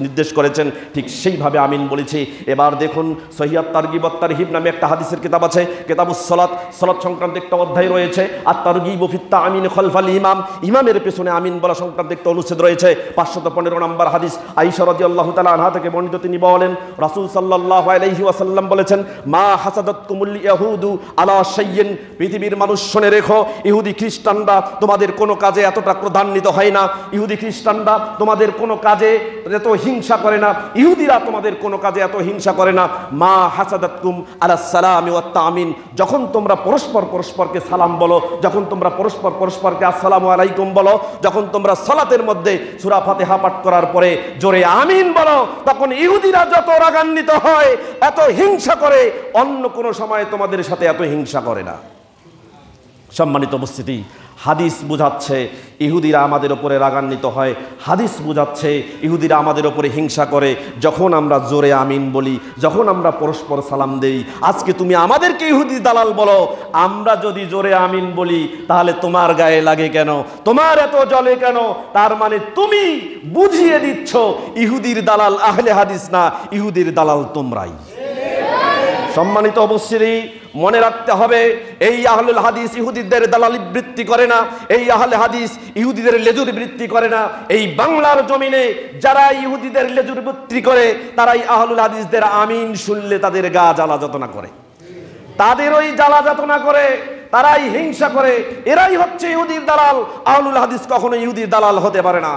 নির্দেশ করেছেন ঠিক সেইভাবে আমিন বলেছি। এবার দেখুন, সহিহ তারগিব ওয়াত তারহিব নামে একটা হাদিসের কিতাব আছে, কিতাবুস সালাত, সালাত সংক্রান্ত একটা অধ্যায় রয়েছে। আর তারগিব ফিত তামিন খালফাল ইমাম, ইমামের পেছনে আমিন বলা সংক্রান্ত একটা অনুচ্ছেদ রয়েছে। 515 নম্বর হাদিস, আয়েশা রাদিয়াল্লাহু তাআলা আনহা থেকে বর্ণিত। তিনি বলেন, রাসূল সাল্লাল্লাহু আলাইহি ওয়াসাল্লাম বলেছেন, মা হাসাদাতকুমুল ইয়াহুদু আলা শাইইন, পৃথিবীর মানুষ শুনে রেখো, ইহুদি খ্রিস্টানরা তোমাদের কোনো কাজে এতটা ক্রোধান্বিত হয় না, ইহুদি খ্রিস্টানরা তোমাদের কোনো কাজে এত হিংসা করে না, ইহুদিরা তোমাদের কোনো কাজে এত হিংসা করে না। মা হাসাদাতকুম আলা সালামি ওয়াত তামিন, যখন তোমরা পরস্পর পরস্পরকে সালাম বলো, যখন তোমরা পরস্পর পরস্পরকে আসসালামু আলাইকুম বলো, যখন তোমরা সালাতের মধ্যে সূরা ফাতিহা পাঠ করার পরে জোরে আমিন বলো, তখন ইহুদিরা যত রাগান্বিত হয়, এত হিংসা করে, অন্য কোনো সময় তোমাদের সাথে এত হিংসা করে না। সম্মানিত উপস্থিতি, হাদিস বুঝাচ্ছে ইহুদিরা আমাদের ওপরে রাগান্বিত হয়, হাদিস বুঝাচ্ছে ইহুদিরা আমাদের ওপরে হিংসা করে যখন আমরা জোরে আমিন বলি, যখন আমরা পরস্পর সালাম দেই। আজকে তুমি আমাদেরকে ইহুদি দালাল বলো, আমরা যদি জোরে আমিন বলি তাহলে তোমার গায়ে লাগে কেন, তোমার এত জ্বলে কেন? তার মানে তুমি বুঝিয়ে দিচ্ছ ইহুদির দালাল আহলে হাদিস না, ইহুদির দালাল তোমরাই। সম্মানিত উপস্থিতি, মনে রাখতে হবে, এই আহলুল হাদিস ইহুদিদের দালালি বৃত্তি করে না, এই আহলে হাদিস ইহুদিদের লেজুর বৃত্তি করে না। এই বাংলার জমিনে যারা ইহুদিদের লেজুর বৃত্তি করে, তারাই আহলুল হাদিসদের আমিন শুনলে তাদের গা জ্বালা যাতনা করে, তাদের ওই জ্বালা যাতনা করে, তারাই হিংসা করে, এরাই হচ্ছে ইহুদির দালাল। আহলুল হাদিস কখনো ইহুদির দালাল হতে পারে না।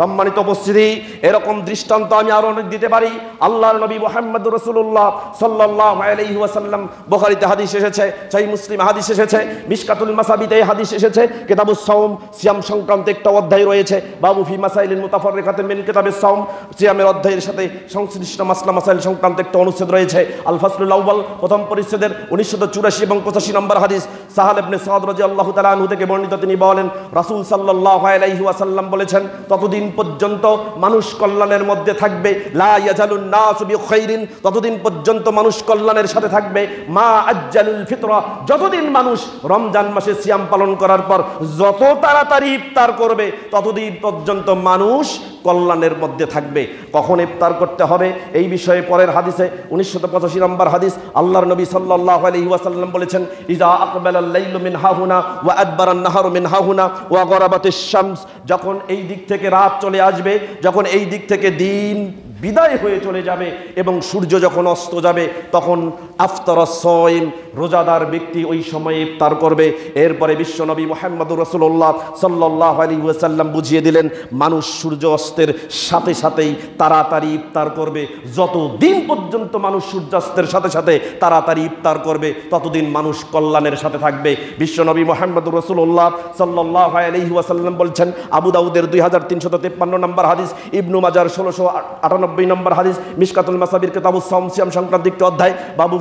সম্মানিত উপস্থিতি, এরকম দৃষ্টান্ত আমি আরো অনেক দিতে পারি। আল্লাহর নবী মুহাম্মদ রাসূলুল্লাহ সাল্লাল্লাহু আলাইহি ওয়াসাল্লাম, বুখারীতে হাদিস এসেছে, সহিহ মুসলিমে হাদিস এসেছে, মিশকাতুল মাসাবিতে হাদিস এসেছে, কিতাবুস সাওম, সিয়াম সংক্রান্ত একটা অধ্যায় রয়েছে, বাবু ফি মাসাইলিন মুতাফাররিকাতিন মিন কিতাবিস সাওম, সিয়ামের অধ্যায়ের সাথে সংশ্লিষ্ট মাসলা মাসাইল সংক্রান্ত একটা অনুচ্ছেদ রয়েছে। আল ফাসলুল আউয়াল, প্রথম পরিচ্ছেদের 1984 এবং 85 নম্বর হাদিস, সাহাল ইবনে সাদ রাদিয়াল্লাহু তাআলা আনহু থেকে বর্ণিত। তিনি বলেন, রাসূল সাল্লাল্লাহু আলাইহি ওয়াসাল্লাম বলেছেন, ততদিন পর্যন্ত মানুষ কল্যাণের মধ্যে থাকবে, লা ইয়াজালুন নাসু বিখাইরিন, ততদিন পর্যন্ত মানুষ কল্যাণের সাথে থাকবে, মা আজ্জালুল ফিতরা, যতদিন মানুষ রমজান মাসে সিয়াম পালন করার পর যত তাড়াতাড়ি ইফতার করবে, ততদিন পর্যন্ত মানুষ কল্যাণের মধ্যে থাকবে। কখন ইফতার করতে হবে এই বিষয়ে পরের হাদিসে 1985 নম্বর হাদিস, আল্লাহর নবী সাল্লাল্লাহু আলাইহি ওয়াসাল্লাম বলেছেন, ইজা আকবালাল লাইলু মিন হাহুনা ওয়া আদবারান নাহারু মিন হাহুনা ওয়া গরাবাতিশ শামস, যখন এই দিক থেকে রাত চলে আসবে, যখন এই দিক থেকে দিন বিদায় হয়ে চলে যাবে এবং সূর্য যখন অস্ত যাবে, তখন আফতারাস সাইম, রোজাদার ব্যক্তি ওই সময়ে ইফতার করবে। এরপরে বিশ্বনবী মুহাম্মদুর রাসূলুল্লাহ সাল্লাল্লাহু আলাইহি ওয়াসাল্লাম বুঝিয়ে দিলেন, মানুষ সূর্য অস্তের সাথে সাথেই তাড়াতাড়ি ইফতার করবে। যতদিন পর্যন্ত মানুষ সূর্যাস্তের সাথে সাথে তাড়াতাড়ি ইফতার করবে, ততদিন মানুষ কল্যাণের সাথে থাকবে। বিশ্বনবী মুহাম্মদুর রাসূলুল্লাহ সাল্লাল্লাহু আলাইহি ওয়াসাল্লাম বলছেন, আবু দাউদের 2353 নম্বর হাদিস, ইবনু মাজার 1698 নম্বর হাদিস, মিশকাতুল মাসাবির কিতাবুস সাওম, সিয়াম সংক্রান্ত একটি অধ্যায়, বাবু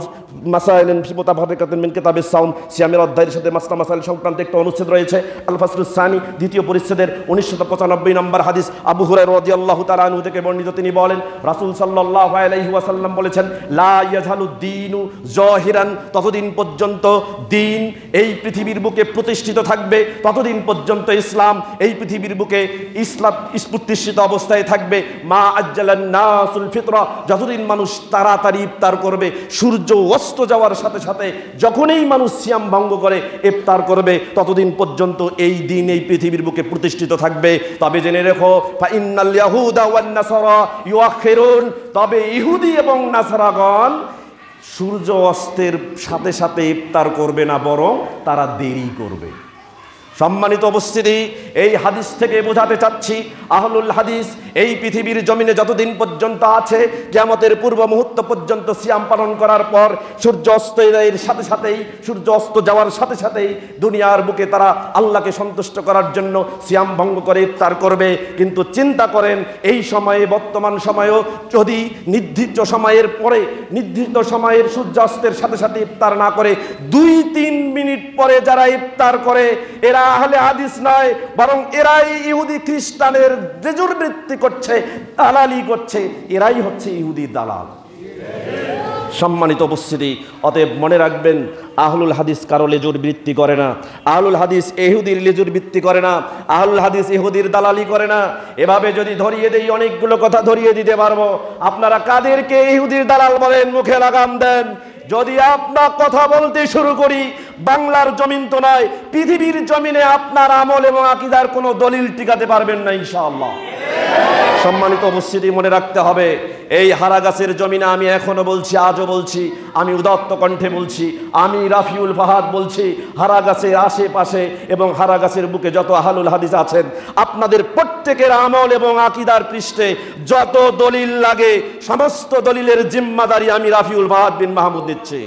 মাসাইলিন ফি মুতাফাররিকাতিন মিন কিতাবিস সাওম, সিয়ামের অধ্যায়ের সাথে মাসলা মাসাইল সংক্রান্ত একটা অনুচ্ছেদ রয়েছে। আল ফাসলুস সানি, দ্বিতীয় পরিচ্ছেদের 1995 নম্বর হাদিস, আবু হুরায়রা রাদিয়াল্লাহু তাআলা আনহু থেকে বর্ণিত। তিনি বলেন, রাসূল সাল্লাল্লাহু আলাইহি ওয়াসাল্লাম বলেছেন, লা ইয়াজালুদ দীনু জাহিরান, ততদিন পর্যন্ত দিন এই পৃথিবীর বুকে প্রতিষ্ঠিত থাকবে, ততদিন পর্যন্ত ইসলাম এই পৃথিবীর বুকে ইসলাম প্রতিষ্ঠিত অবস্থায় থাকবে। মা আজ্জালান নাসুল ফিতরা, যতদিন মানুষ তাড়াতাড়ি ইফতার করবে, সূর্য অস্ত যাওয়ার সাথে সাথে যখনই মানুষ সিয়াম ভঙ্গ করে ইফতার করবে, ততদিন পর্যন্ত এই দিন এই পৃথিবীর বুকে প্রতিষ্ঠিত থাকবে। তবে জেনে রেখো, ফা ইন্নাল ইয়াহুদা ওয়ান নাসারা ইউআখিরুন, তবে ইহুদি এবং নাসারাগণ সূর্য অস্তের সাথে সাথে ইফতার করবে না, বরং তারা দেরি করবে। সম্মানিত উপস্থিতি, এই হাদিস থেকে বোঝাতে চাচ্ছি আহলুল হাদিস এই পৃথিবীর জমিনে যতদিন পর্যন্ত আছে, কিয়ামতের পূর্ব মুহূর্ত পর্যন্ত সিয়াম পালন করার পর সূর্য অস্তের সাথে সাথেই, সূর্য অস্ত যাওয়ার সাথে সাথেই দুনিয়ার বুকে তারা আল্লাহকে সন্তুষ্ট করার জন্য সিয়াম ভঙ্গ করে ইফতার করবে। কিন্তু চিন্তা করেন, এই সময়ে, বর্তমান সময়েও যদি নির্দিষ্ট সময়ের পরে, নির্দিষ্ট সময়ের সূর্যাস্তের সাথে সাথে ইফতার না করে 2-3 মিনিট পরে যারা ইফতার করে, এরা আহলে হাদিস নয়, বরং এরাই ইহুদি খ্রিস্টানের লেজুর বৃত্তি করছে, দালালি করছে। এরাই হচ্ছে ইহুদি দালাল। সম্মানিত উপস্থিতি, অতএব মনে রাখবেন, আহলুল হাদিস কারো লেজুর বৃত্তি করে না, আহলুল হাদিস ইহুদির লেজুর বৃত্তি করে না, আহলুল হাদিস ইহুদির দালালি করে না। এভাবে যদি ধরিয়ে দেই, অনেকগুলো কথা ধরিয়ে দিতে পারবো। আপনারা কাদেরকে ইহুদির দালাল বলেন? মুখে লাগাম দেন। যদি আপনার কথা বলতে শুরু করি, বাংলার জমিন তো নয়, পৃথিবীর জমিনে আপনার আমল এবং আকীদার কোনো দলিল টিকাতে পারবেন না ইনশাআল্লাহ। সম্মানিত উপস্থিতি, মনে রাখতে হবে, এই হারাগাছের জমিনে আমি এখনো বলছি, আজও বলছি, আমি উদাত্ত কণ্ঠে বলছি, আমি রাফিউল ফাহাদ বলছি, হারাগাছের আশেপাশে এবং হারাগাছের বুকে যত আহলুল হাদিস আছেন, আপনাদের প্রত্যেকের আমল এবং আকীদার পৃষ্ঠে যত দলিল লাগে, সমস্ত দলিলের জিম্মাদারি আমি রাফিউল ফাহাদ বিন মাহমুদ নিচ্ছি।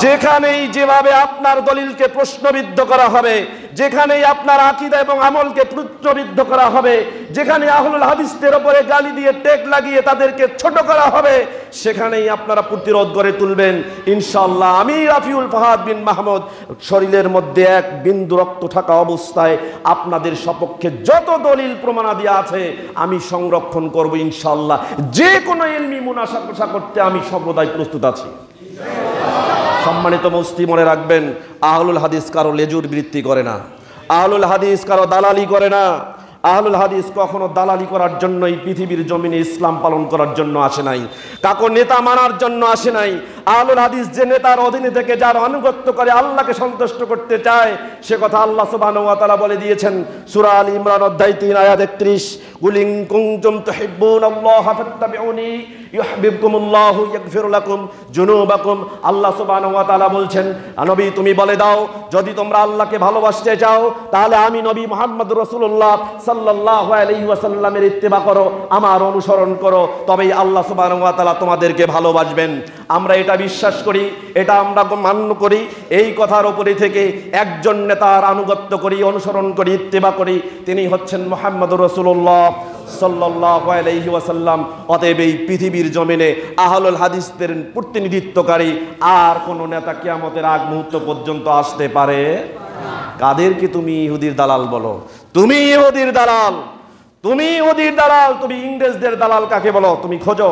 যেখানেই যেভাবে আপনার দলিলকে প্রশ্নবিদ্ধ করা হবে, যেখানেই আপনার আকীদা এবং আমলকে প্রশ্নবিদ্ধ করা হবে, যেখানে আহলুল হাদিসদের উপরে গালি দিয়ে টেক লাগিয়ে তাদেরকে ছোট করা হবে, সেখানেই আপনারা প্রতিরোধ গড়ে তুলবেন ইনশাআল্লাহ। আমি রাফিউল ফাহাদ বিন মাহমুদ শরীরের মধ্যে এক বিন্দু রক্ত থাকা অবস্থায় আপনাদের সপক্ষে যত দলিল প্রমাণাদি আছে আমি সংরক্ষণ করব ইনশাআল্লাহ। যে কোনো ইলমি মুনাজাত করতে আমি সর্বদাই প্রস্তুত আছি। সম্মানিত মুফতি, মনে রাখবেন, আহলুল হাদিস কারো লেজুর বৃত্তি করে না, আহলুল হাদিস কারো দালালি করে না। আহলুল হাদিস কখনো দালালি করার জন্য এই পৃথিবীর জমিনে ইসলাম পালন করার জন্য আসে নাই, কাকো নেতা মানার জন্য আসে নাই। আহলুল হাদিস যে নেতার অধীনে থেকে যার আনুগত্য করে আল্লাহকে সন্তুষ্ট করতে চায়, সে কথা আল্লাহ সুবহানাহু ওয়া তাআলা বলে দিয়েছেন সূরা আল ইমরান অধ্যায় 3 আয়াত 31, কুল ইন কুনতুম তুহিব্বুনাল্লাহা ফাত্তাবিউনি ইউহিব্বুকুমুল্লাহু ইয়াগফির লাকুম যুনুবাকুম। আল্লাহ সুবহানাহু ওয়া তাআলা বলছেন, নবী তুমি বলে দাও, যদি তোমরা আল্লাহকে ভালোবাসতে চাও, তাহলে আমি নবী মুহাম্মদুর রাসূলুল্লাহ সাল্লাল্লাহু আলাইহি ওয়াসাল্লামের ইত্তেবা করো, আমার অনুসরণ করো, তবেই আল্লাহ সুবহানাহু ওয়া তাআলা তোমাদেরকে ভালোবাসবেন। আমরা এটা বিশ্বাস করি, এটা আমরা মান্য করি। এই কথার উপরে থেকে একজন নেতার আনুগত্য করি, অনুসরণ করি, ইত্তেবা করি, তিনি হচ্ছেন মুহাম্মদুর রাসূলুল্লাহ সাল্লাল্লাহু আলাইহি ওয়াসাল্লাম। অতএব এই পৃথিবীর জমিনে আহলুল হাদিসদের প্রতিনিধিত্বকারী আর কোন নেতা কিয়ামতের আগ মুহূর্ত পর্যন্ত আসতে পারে? কাদেরকে তুমি ইহুদির দালাল বলো? তুমি ইহুদির দালাল, তুমি ইহুদির দালাল। তুমি ইংরেজদের দালাল কাকে বলো? তুমি খোঁজো,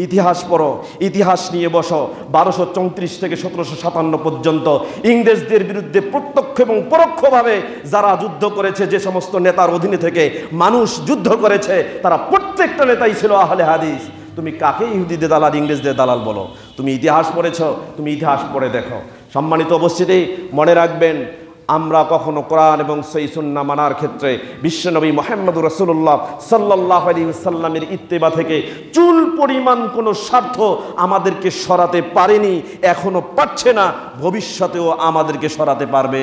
ইতিহাস পড়ো, ইতিহাস নিয়ে বসো। 1234 থেকে 1757 পর্যন্ত ইংরেজদের বিরুদ্ধে প্রত্যক্ষ এবং পরোক্ষভাবে যারা যুদ্ধ করেছে, যে সমস্ত নেতার অধীনে থেকে মানুষ যুদ্ধ করেছে, তারা প্রত্যেকটা নেতাই ছিল আহলে হাদিস। তুমি কাকে ইহুদিদের দালাল, ইংরেজদের দালাল বলো? তুমি ইতিহাস পড়েছো, তুমি ইতিহাস পড়ে দেখো। সম্মানিত উপস্থিতি, মনে রাখবেন, আমরা কখনো কোরআন এবং সহিহ সুন্নাহ মানার ক্ষেত্রে বিশ্বনবী মুহাম্মদুর রাসূলুল্লাহ সাল্লাল্লাহু আলাইহি ওয়াসাল্লামের ইত্তেবা থেকে চুল পরিমাণ কোনো স্বার্থ আমাদেরকে সরাতে পারেনি, এখনো পারছে না, ভবিষ্যতেও আমাদেরকে সরাতে পারবে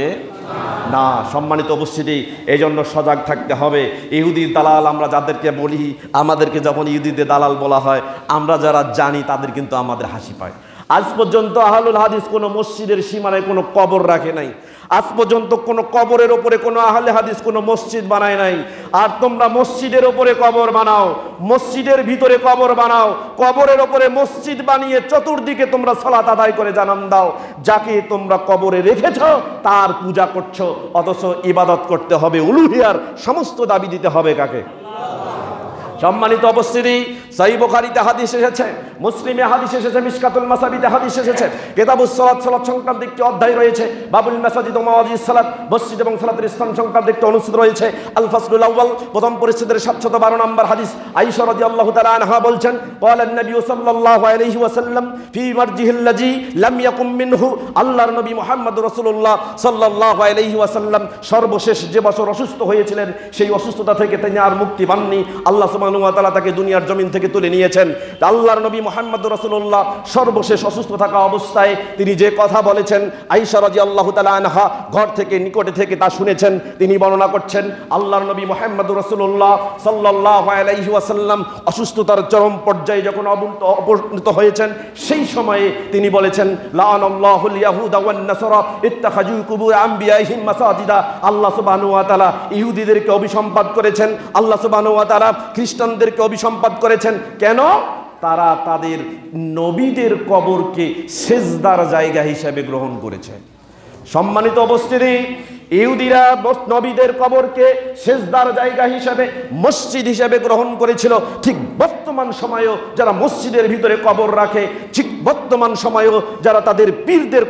না। সম্মানিত উপস্থিতি, এই জন্য সজাগ থাকতে হবে। ইহুদির দালাল আমরা যাদেরকে বলি, আমাদেরকে যখন ইহুদিদের দালাল বলা হয়, আমরা যারা জানি তাদের কিন্তু আমাদের হাসি পায়। আজ পর্যন্ত আহলুল হাদিস কোনো মসজিদের সীমানায় কোনো কবর রাখে নাই, আজ পর্যন্ত কোনো কবরের ওপরে কোনো আহলে হাদিস কোনো মসজিদ বানায় নাই। আর তোমরা মসজিদের ওপরে কবর বানাও, মসজিদের ভিতরে কবর বানাও, কবরের ওপরে মসজিদ বানিয়ে চতুর্দিকে তোমরা সালাত আদায় করে জানান দাও, যাকে তোমরা কবরে রেখেছ তার পূজা করছো, অথচ ইবাদত করতে হবে উলুহিয়ার সমস্ত দাবি দিতে হবে কাকে? সম্মানিত উপস্থিতি, সহিহ বুখারীতে হাদিস এসেছে, মুসলিমে হাদিস এসেছে, মিশকাতুল মাসাবিতে হাদিস এসেছে, কিতাবুস সালাত, সালাত সংক্রান্ত একটি অধ্যায় রয়েছে, বাবুল মাসাজিদ ওয়া মাওয়াদিস সালাত, মসজিদ এবং সালাতের স্থান সংক্রান্ত একটি অনুচ্ছেদ রয়েছে। আল ফাসলুল আউয়াল, প্রথম পরিচ্ছেদের 712 নম্বর হাদিস। আয়েশা রাদিয়াল্লাহু তাআলা আনহা বলছেন, ক্বালা নবী সাল্লাল্লাহু আলাইহি ওয়াসাল্লাম ফি মারজিহিল্লাযী লাম ইয়াকুম মিনহু, আল্লাহর নবী মুহাম্মদুর রাসূলুল্লাহ সাল্লাল্লাহু আলাইহি ওয়াসাল্লাম সর্বশেষ যে বছর অসুস্থ হয়েছিলেন, সেই অসুস্থতা থেকে তিনি আর মুক্তি পাননি। আল্লাহ সুবহানাহু ওয়া তাআলা তাকে দুনিয়ার জমিন থেকে তুলে নিয়েছেন। আল্লাহর নবী মুহাম্মদুর রাসূলুল্লাহ সর্বশেষ অসুস্থ থাকা অবস্থায় তিনি যে কথা বলেছেন, আয়েশা রাদিয়াল্লাহু তাআলা আনহা ঘর থেকে নিকটে থেকে তা শুনেছেন। তিনি বর্ণনা করছেন, আল্লাহর নবী মুহাম্মদুর রাসূলুল্লাহ সাল্লাল্লাহু আলাইহি ওয়াসাল্লাম অসুস্থতার চরম পর্যায়ে যখন অবনীত হয়েছেন, সেই সময়ে তিনি বলেছেন, লাআনাল্লাহুল ইয়াহুদা ওয়ান নাসারা ইত্তাখাযু কুবুর আম্বিয়াইহিম মাসাজিদা। আল্লাহ সুবহানাহু ওয়া তাআলা ইহুদিদেরকে অভিসম্পাদ করেছেন, আল্লাহ সুবহানাহু ওয়া তাআলা খ্রিস্টানদেরকে অভিসম্পাদ করেছেন। কেন? তারা তাদের নবীদের কবরকে সেজদার জায়গা হিসেবে গ্রহণ করেছে। সম্মানিত উপস্থিতি, ইহুদিরা নবীদের কবরকে সেজদার জায়গা হিসেবে, মসজিদ হিসেবে গ্রহণ করেছিল। ঠিক বর্তমান সময়েও যারা মসজিদের ভিতরে কবর রাখে, ঠিক বর্তমান সময়েও যারা তাদের পীরদের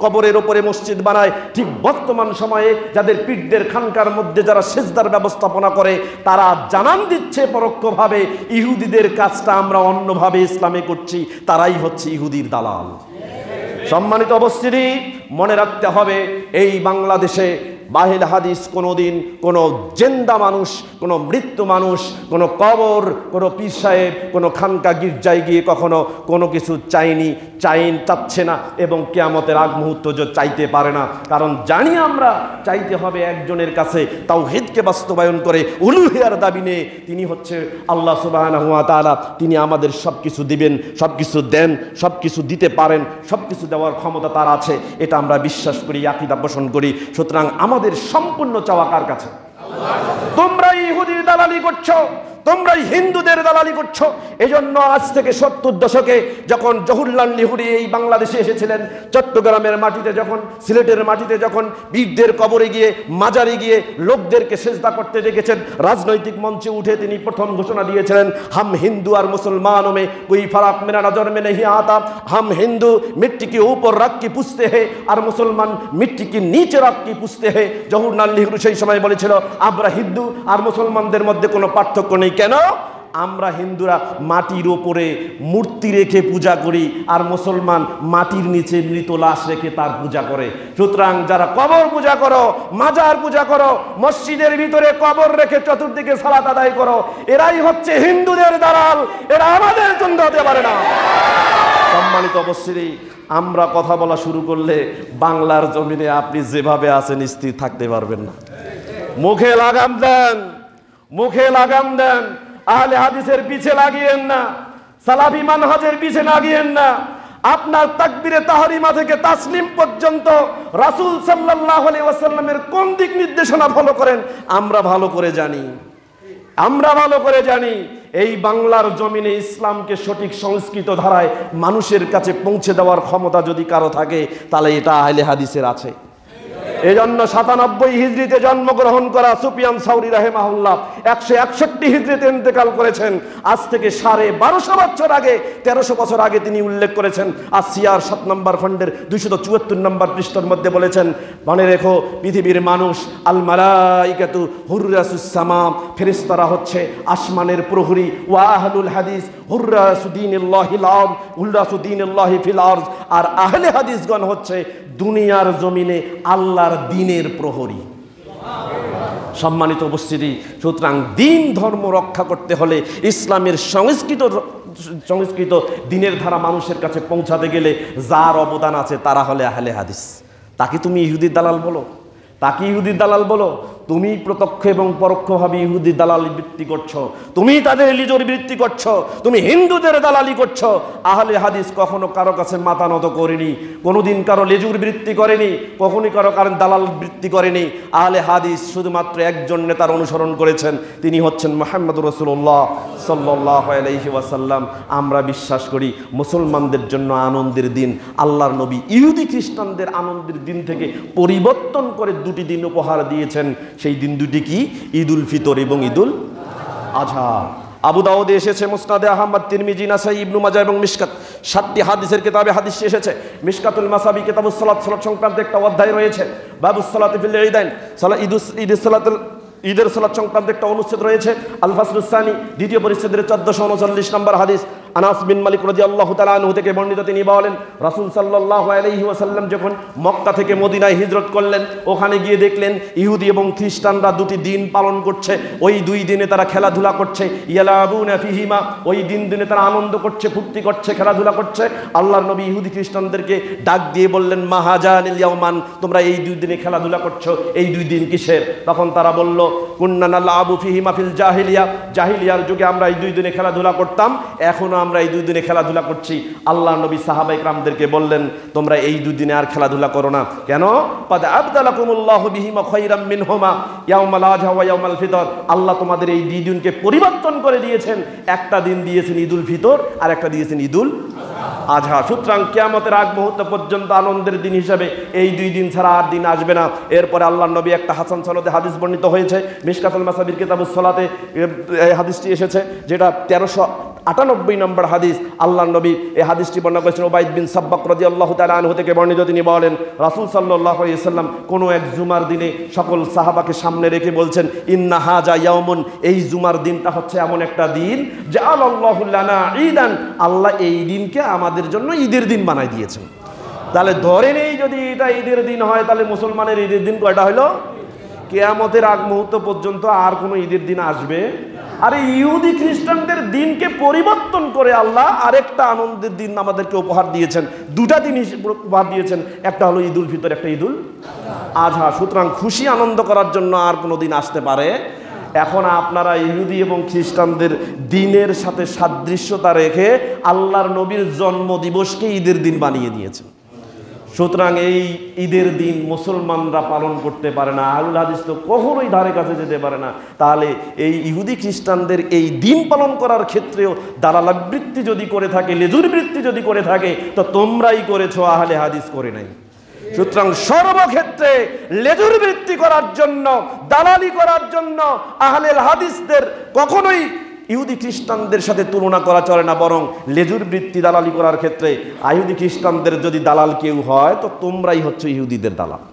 কবরের ওপরে মসজিদ বানায়, ঠিক বর্তমান সময়ে যাদের পীরদের খানকার মধ্যে যারা সেজদার ব্যবস্থাপনা করে, তারা জানান দিচ্ছে পরোক্ষভাবে ইহুদিদের কাজটা আমরা অন্যভাবে ইসলামে করছি, তারাই হচ্ছে ইহুদির দালাল। সম্মানিত উপস্থিতি, মনে রাখতে হবে, এই বাংলাদেশে বাহিল হাদিস কোনোদিন কোনো জেন্দা মানুষ, কোনো মৃত্যু মানুষ, কোনো কবর, কোনো পীর সাহেব, কোনো খানকা গির্জায় গিয়ে কখনো কোনো কিছু চাচ্ছে না, এবং কিয়ামতের আগ মুহূর্ত চাইতে পারে না। কারণ জানি আমরা চাইতে হবে একজনের কাছে, তাওহীদকে বাস্তবায়ন করে উলুহিয়ার দাবি নিয়ে। তিনি হচ্ছে আল্লাহ সুবহানাহু ওয়া তাআলা। তিনি আমাদের সব কিছু দিবেন, সব কিছু দেন, সব কিছু দিতে পারেন, সব কিছু দেওয়ার ক্ষমতা তার আছে, এটা আমরা বিশ্বাস করি, আকীদা পোষণ করি। সুতরাং আমাদের সম্পূর্ণ চাওয়া কার কাছে? তোমরা ইহুদির দালালি করছো, তোমরা হিন্দুদের দালালি করছো। এজন্য আজ থেকে 70 দশকে যখন জহুরলাল নেহরু এই বাংলাদেশে এসেছিলেন, চট্টগ্রামের মাটিতে যখন, সিলেটের মাটিতে যখন বীরদের কবরে গিয়ে, মাজারে গিয়ে লোকদেরকে সেজদা করতে দেখেছেন, রাজনৈতিক মঞ্চে উঠে তিনি প্রথম ঘোষণা দিয়েছিলেন, হাম হিন্দু আর মুসলমানों में कोई फर्क मेरा नजर में नहीं आता, हम हिंदू मिट्टी के ऊपर रख के पूछते हैं और मुसलमान मिट्टी के नीचे रख के पूछते हैं। জহুরলাল নেহরু সেই সময় বলেছিল, আমরা হিন্দু আর মুসলমানদের মধ্যে কোনো পার্থক্য নেই। কেন? আমরা হিন্দুরা মাটির ওপরে মূর্তি রেখে পূজা করি, আর মুসলমান মাটির নিচে মৃত লাশ রেখে তার পূজা করে। সুতরাং যারা কবর পূজা করো, মাজার পূজা করো, মসজিদের ভিতরে কবর রেখে চতুর্দিকে সালাত আদায় করো, এরাই হচ্ছে হিন্দুদের দালাল, এরা আমাদের জন্য হতে পারে না। সম্মানিত উপস্থিতি, আমরা কথা বলা শুরু করলে বাংলার জমিনে আপনি যেভাবে আছেন স্থির থাকতে পারবেন না। মুখে লাগাম দেন, মুখে লাগাম দেন, আহলে হাদিসের পিছে লাগিয়েন না, সালাফি মানহাজের পিছে লাগিয়েন না। আপনার তাকবীরে তাহরিমা থেকে তাসলিম পর্যন্ত রাসূল সাল্লাল্লাহু আলাইহি ওয়াসাল্লামের কোন দিক নির্দেশনা ফলো করেন আমরা ভালো করে জানি, আমরা ভালো করে জানি। এই বাংলার জমিনে ইসলামকে সঠিক সংস্কৃত ধারায় মানুষের কাছে পৌঁছে দেওয়ার ক্ষমতা যদি কারো থাকে, তাহলে এটা আহলে হাদিসের আছে। এজন্য 97 হিজরিতে জন্মগ্রহণ করা সুফিয়ান সাউরি রাহিমাহুল্লাহ 161 হিজরিতে ইন্তেকাল করেছেন। আজ থেকে 1250 বছর আগে, 1300 বছর আগে তিনি উল্লেখ করেছেন। আসিয়ার 7 নম্বর খণ্ডের 274 নম্বর পৃষ্ঠার মধ্যে বলেছেন, মনে রেখো পৃথিবীর মানুষ, আল মালাইকাতু হুররাসুস সামা, ফেরেশতারা হচ্ছে আসমানের প্রহরী, ওয়া আহলুল হাদিস হুররাসুদ্দিনিল্লাহিল আরদ, হুররাসুদ্দিনিল্লাহি ফিল আরদ, আর আহলে হাদিসগণ হচ্ছে দুনিয়ার জমিনে আল্লাহর দ্বীনের প্রহরী। সম্মানিত উপস্থিতি, সুতরাং দ্বীন ধর্ম রক্ষা করতে হলে, ইসলামের সংস্কৃত দ্বীনের ধারা মানুষের কাছে পৌঁছাতে গেলে যার অবদান আছে তারা হলে আহলে হাদিস। তাকে তুমি ইহুদির দালাল বলো, তাকে ইহুদির দালাল বলো, তুমি প্রত্যক্ষ এবং পরোক্ষভাবে ইহুদি দালালি বৃত্তি করছো, তুমি তাদের লিজুর বৃত্তি করছো, তুমি হিন্দুদের দালালি করছো। আহলে হাদিস কখনো কারো কাছে মাথা নত করেনি, কোনোদিন কারো লেজুর বৃত্তি করেনি, কখনই কারো কারণ দালাল বৃত্তি করেনি। আহলে হাদিস শুধুমাত্র একজন নেতার অনুসরণ করেছেন, তিনি হচ্ছেন মুহাম্মদুর রাসূলুল্লাহ সাল্লাল্লাহু আলাইহি ওয়াসাল্লাম। আমরা বিশ্বাস করি মুসলমানদের জন্য আনন্দের দিন আল্লাহর নবী ইহুদি খ্রিস্টানদের আনন্দের দিন থেকে পরিবর্তন করে 2টি দিন উপহার দিয়েছেন। সেই দিন দুটি কি? ঈদুল ফিতর এবং ঈদুল আজহা। আবু দাউদে এসেছে, মুসনাদে আহমদ, তিরমিজি, নাসাই, ইবনু মাজাহ এবং মিশকাত, 7টি হাদিসের কিতাবে হাদিস এসেছে। মিশকাতুল মাসাবি কিতাবুস সালাত, সালাত সংক্রান্ত একটা অধ্যায় রয়েছে। বাবুস সালাতি ফিল ঈদাইন, ঈদের সালাত সংক্রান্ত একটা অনুচ্ছেদ রয়েছে। আল ফাসলুস সানি, দ্বিতীয় পরিচ্ছেদের 1439 নম্বর হাদিস। আনাস বিন মালিক রাদিয়াল্লাহু তাআলা আনহু থেকে বর্ণিত, তিনি বলেন রাসূল সাল্লাল্লাহু আলাইহি ওয়াসাল্লাম যখন মক্কা থেকে মদিনায় হিজরত করলেন, ওখানে গিয়ে দেখলেন ইহুদি এবং খ্রিস্টানরা দুটি দিন পালন করছে। ওই দুই দিনে তারা খেলাধুলা করছে, ইয়ালাবুনা ফিহিমা, ওই দিনে তারা আনন্দ করছে, ফুর্তি করছে, খেলাধুলা করছে। আল্লাহর নবী ইহুদি খ্রিস্টানদেরকে ডাক দিয়ে বললেন, মা হাজানিল ইয়াওমান, তোমরা এই দুই দিনে খেলাধুলা করছো, এই দুই দিন কিসের? তখন তারা বলল, কুন্না নালআবু ফিহিমা ফিল জাহিলিয়া, জাহিলিয়ার যুগে আমরা এই দুই দিনে খেলাধুলা করতাম, এখনো আমরা এই দুই দিনে খেলাধুলা করছি। আল্লাহর নবী সাহাবায়ে কেরামদেরকে বললেন, তোমরা এই দুই দিনে আর খেলাধুলা করো না। কেন? কাদ আবদালাকুমুল্লাহু বিহিমা খায়রাম মিনহুমা ইয়াউমাল আযহা ওয়া ইয়াউমাল ফিতর, আল্লাহ তোমাদের এই দুই দিনকে পরিবর্তন করে দিয়েছেন। একটা দিন দিয়েছেন ঈদুল ফিতর, আর একটা দিয়েছেন ঈদুল আজহা। সুতরাং কিয়ামতের আগ মুহূর্ত পর্যন্ত আনন্দের দিন হিসাবে এই দুই দিন ছাড়া আর দিন আসবে না। এরপরে আল্লাহর নবী একটা হাসান সনদে হাদিস বর্ণিত হয়েছে, মিশকাতুল মাসাবির কিতাবুস সালাতে এই হাদিসটি এসেছে, যেটা 1398 নম্বর হাদিস। আল্লাহর নবী এই হাদিসটি বর্ণনা করেছেন উবাইদ বিন সাব্বাক রাদিয়াল্লাহু তাআলা আনহু থেকে বর্ণিত। তিনি বলেন রাসূল সাল্লাল্লাহু আলাইহি ওয়াসাল্লাম কোনো এক জুমার দিনে সকল সাহাবাকে সামনে রেখে বলছেন, ইন্না হাজা ইয়াউমুন, এই জুমার দিনটা হচ্ছে এমন একটা দিন জাআলাল্লাহু লানা ঈদান, আল্লাহ এই দিনকে আমাদের জন্য ঈদের দিন বানাই দিয়েছেন। তাহলে ধরে নেই যদি এটা ঈদের দিন হয়, তাহলে মুসলমানের ঈদের দিন কয়টা হলো? কিয়ামতের আগ মুহূর্ত পর্যন্ত আর কোনো ঈদের দিন আসবে? আর ইহুদি খ্রিস্টানদের দিনকে পরিবর্তন করে আল্লাহ আরেকটা আনন্দের দিন আমাদেরকে উপহার দিয়েছেন। দুটা দিন উপহার দিয়েছেন, একটা হলো ঈদুল ফিতর, একটা ঈদুল আজহা। সুতরাং খুশি আনন্দ করার জন্য আর কোনো দিন আসতে পারে? এখন আপনারা ইহুদি এবং খ্রিস্টানদের দিনের সাথে সাদৃশ্যতা রেখে আল্লাহর নবীর জন্মদিবসকে ঈদের দিন বানিয়ে দিয়েছেন। সুতরাং এই ঈদের দিন মুসলমানরা পালন করতে পারে না, আহলুল হাদিস তো কখনোই ধারে কাছে যেতে পারে না। তাহলে এই ইহুদি খ্রিস্টানদের এই দিন পালন করার ক্ষেত্রেও দালালাবৃত্তি যদি করে থাকে, লেজুর বৃত্তি যদি করে থাকে, তো তোমরাই করেছো, আহলে হাদিস করে নাই। সুতরাং সর্বক্ষেত্রে লেজুর বৃত্তি করার জন্য, দালালি করার জন্য আহলে হাদিসদের কখনোই ইহুদি খ্রিস্টানদের সাথে তুলনা করা চলে না। বরং লেজুর বৃত্তি দালালি করার ক্ষেত্রে ইহুদি খ্রিস্টানদের যদি দালাল কেউ হয়, তো তোমরাই হচ্ছে ইহুদিদের দালাল।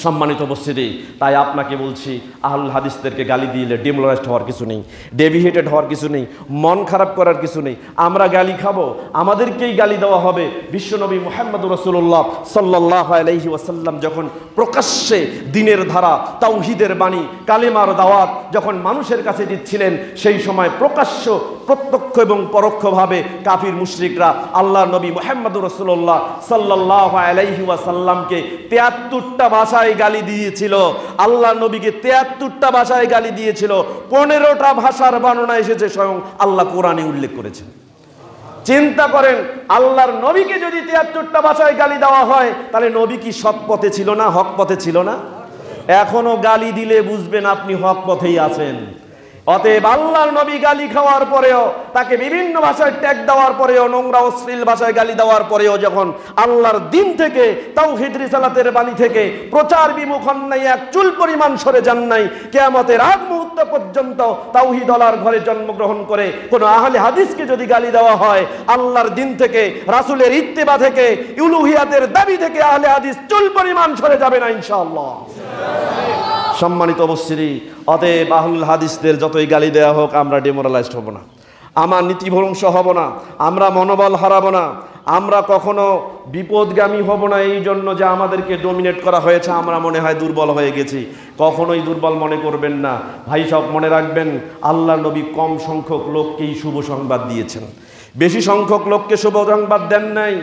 সম্মানিত উপস্থিতি, তাই আপনাকে বলছি, আহলুল হাদিসদেরকে গালি দিলে ডিমোরালাইজড হওয়ার কিছু নেই, ডেভিয়েটেড হওয়ার কিছু নেই, মন খারাপ করার কিছু নেই। আমরা গালি খাবো, আমাদেরকেই গালি দেওয়া হবে। বিশ্বনবী মুহাম্মদ রাসূলুল্লাহ সাল্লাল্লাহু আলাইহি ওয়াসাল্লাম যখন প্রকাশ্যে দিনের ধারা, তাওহীদের বাণী, কালেমার দাওয়াত যখন মানুষের কাছে দিচ্ছিলেন, সেই সময় প্রকাশ্য, প্রত্যক্ষ এবং পরোক্ষভাবে কাফির মুশরিকরা আল্লাহর নবী মুহাম্মদ রাসূলুল্লাহ সাল্লাল্লাহু আলাইহি ওয়াসাল্লামকে 73টা ভাষায় গালি দিয়েছিল। আল্লাহর নবীকে 73টা ভাষায় গালি দিয়েছিল। 15টা ভাষার বর্ণনা এসেছে, স্বয়ং আল্লাহ কোরআনে উল্লেখ করেছেন। চিন্তা করেন, আল্লাহর নবীকে যদি 73টা ভাষায় গালি দেওয়া হয়, তাহলে নবী কি সৎ পথে ছিল না, হক পথে ছিল না? এখনো গালি দিলে বুঝবেন আপনি হক পথেই আছেন। অতএব আল্লাহর নবী গালি খাওয়ার পরেও, তাকে বিভিন্ন ভাষায় ট্যাগ দেওয়ার পরেও, নোংরা অশ্লীল ভাষায় গালি দেওয়ার পরেও যখন আল্লাহর দিন থেকে, তাওহীদ রিসালাতের বাণী থেকে প্রচার বিমুখ হন নাই, এক চুল পরিমাণ সরে যান নাই, কিয়ামতের আগ মুহূর্ত পর্যন্ত তাওহীদ ওয়ালার ঘরে জন্মগ্রহণ করে কোনো আহলে হাদিসকে যদি গালি দেওয়া হয়, আল্লাহর দিন থেকে, রাসূলের ইত্তেবা থেকে, উলুহিয়াতের দাবি থেকে আহলে হাদিস চুল পরিমাণ সরে যাবে না ইনশাআল্লাহ। সম্মানিত উপস্থিতি, অতএব আহলুল হাদিসদের যতই গালি দেওয়া হোক, আমরা ডিমোরালাইজড হব না, আমার নীতিভ্রংশ হব না, আমরা মনোবল হারাবো না, আমরা কখনো বিপদগামী হব না এই জন্য যে আমাদেরকে ডমিনেট করা হয়েছে, আমরা মনে হয় দুর্বল হয়ে গেছি। কখনোই দুর্বল মনে করবেন না ভাই। সব মনে রাখবেন, আল্লাহ নবী কম সংখ্যক লোককেই শুভ সংবাদ দিয়েছেন, বেশি সংখ্যক লোককে শুভ সংবাদ দেন নাই।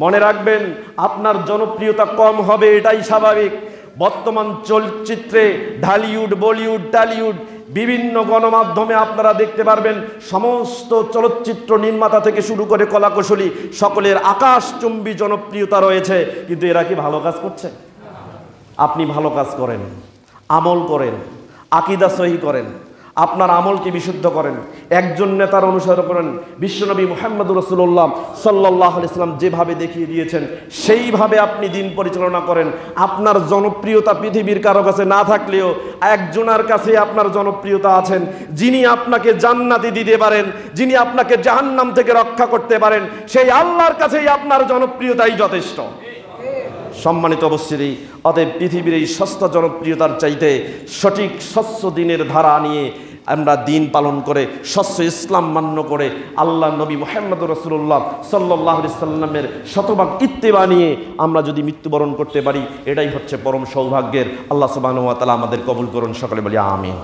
মনে রাখবেন, আপনার জনপ্রিয়তা কম হবে, এটাই স্বাভাবিক। বর্তমান চলচ্চিত্রে ঢালিউড, বলিউড, টালিউড, বিভিন্ন গণমাধ্যমে আপনারা দেখতে পারবেন, সমস্ত চলচ্চিত্র নির্মাতা থেকে শুরু করে কলাকুশলী সকলের আকাশচুম্বী জনপ্রিয়তা রয়েছে। কিন্তু এরা কি ভালো কাজ করছে? আপনি ভালো কাজ করেন, আমল করেন, আকীদা সহি করেন, আপনার আমলকে বিশুদ্ধ করেন, একজন নেতার অনুসরণ করেন। বিশ্বনবী মুহাম্মদ রাসূলুল্লাহ সাল্লাল্লাহু আলাইহি ওয়াসাল্লাম যেভাবে দেখিয়ে দিয়েছেন, সেইভাবে আপনি দিন পরিচালনা করেন। আপনার জনপ্রিয়তা পৃথিবীর কারো কাছে না থাকলেও একজনের কাছে আপনার জনপ্রিয়তা আছেন, যিনি আপনাকে জান্নাতে দিতে পারেন, যিনি আপনাকে জাহান্নাম থেকে রক্ষা করতে পারেন। সেই আল্লাহর কাছেই আপনার জনপ্রিয়তাই যথেষ্ট। সম্মানিত উপস্থিতি, অতএব পৃথিবীর এই সস্তা জনপ্রিয়তার চাইতে সঠিক স্বচ্ছ দিনের ধারা নিয়ে আমরা দিন পালন করে স্বচ্ছ ইসলাম মান্য করে আল্লাহ নবী মুহাম্মদ রাসূলুল্লাহ সাল্লাল্লাহু আলাইহি সাল্লামের শতভাগ ইত্তেবা নিয়ে আমরা যদি মৃত্যুবরণ করতে পারি, এটাই হচ্ছে পরম সৌভাগ্যের। আল্লাহ সুবহানাহু ওয়া তাআলা আমাদের কবুল করুন, সকলে বলি আমিন।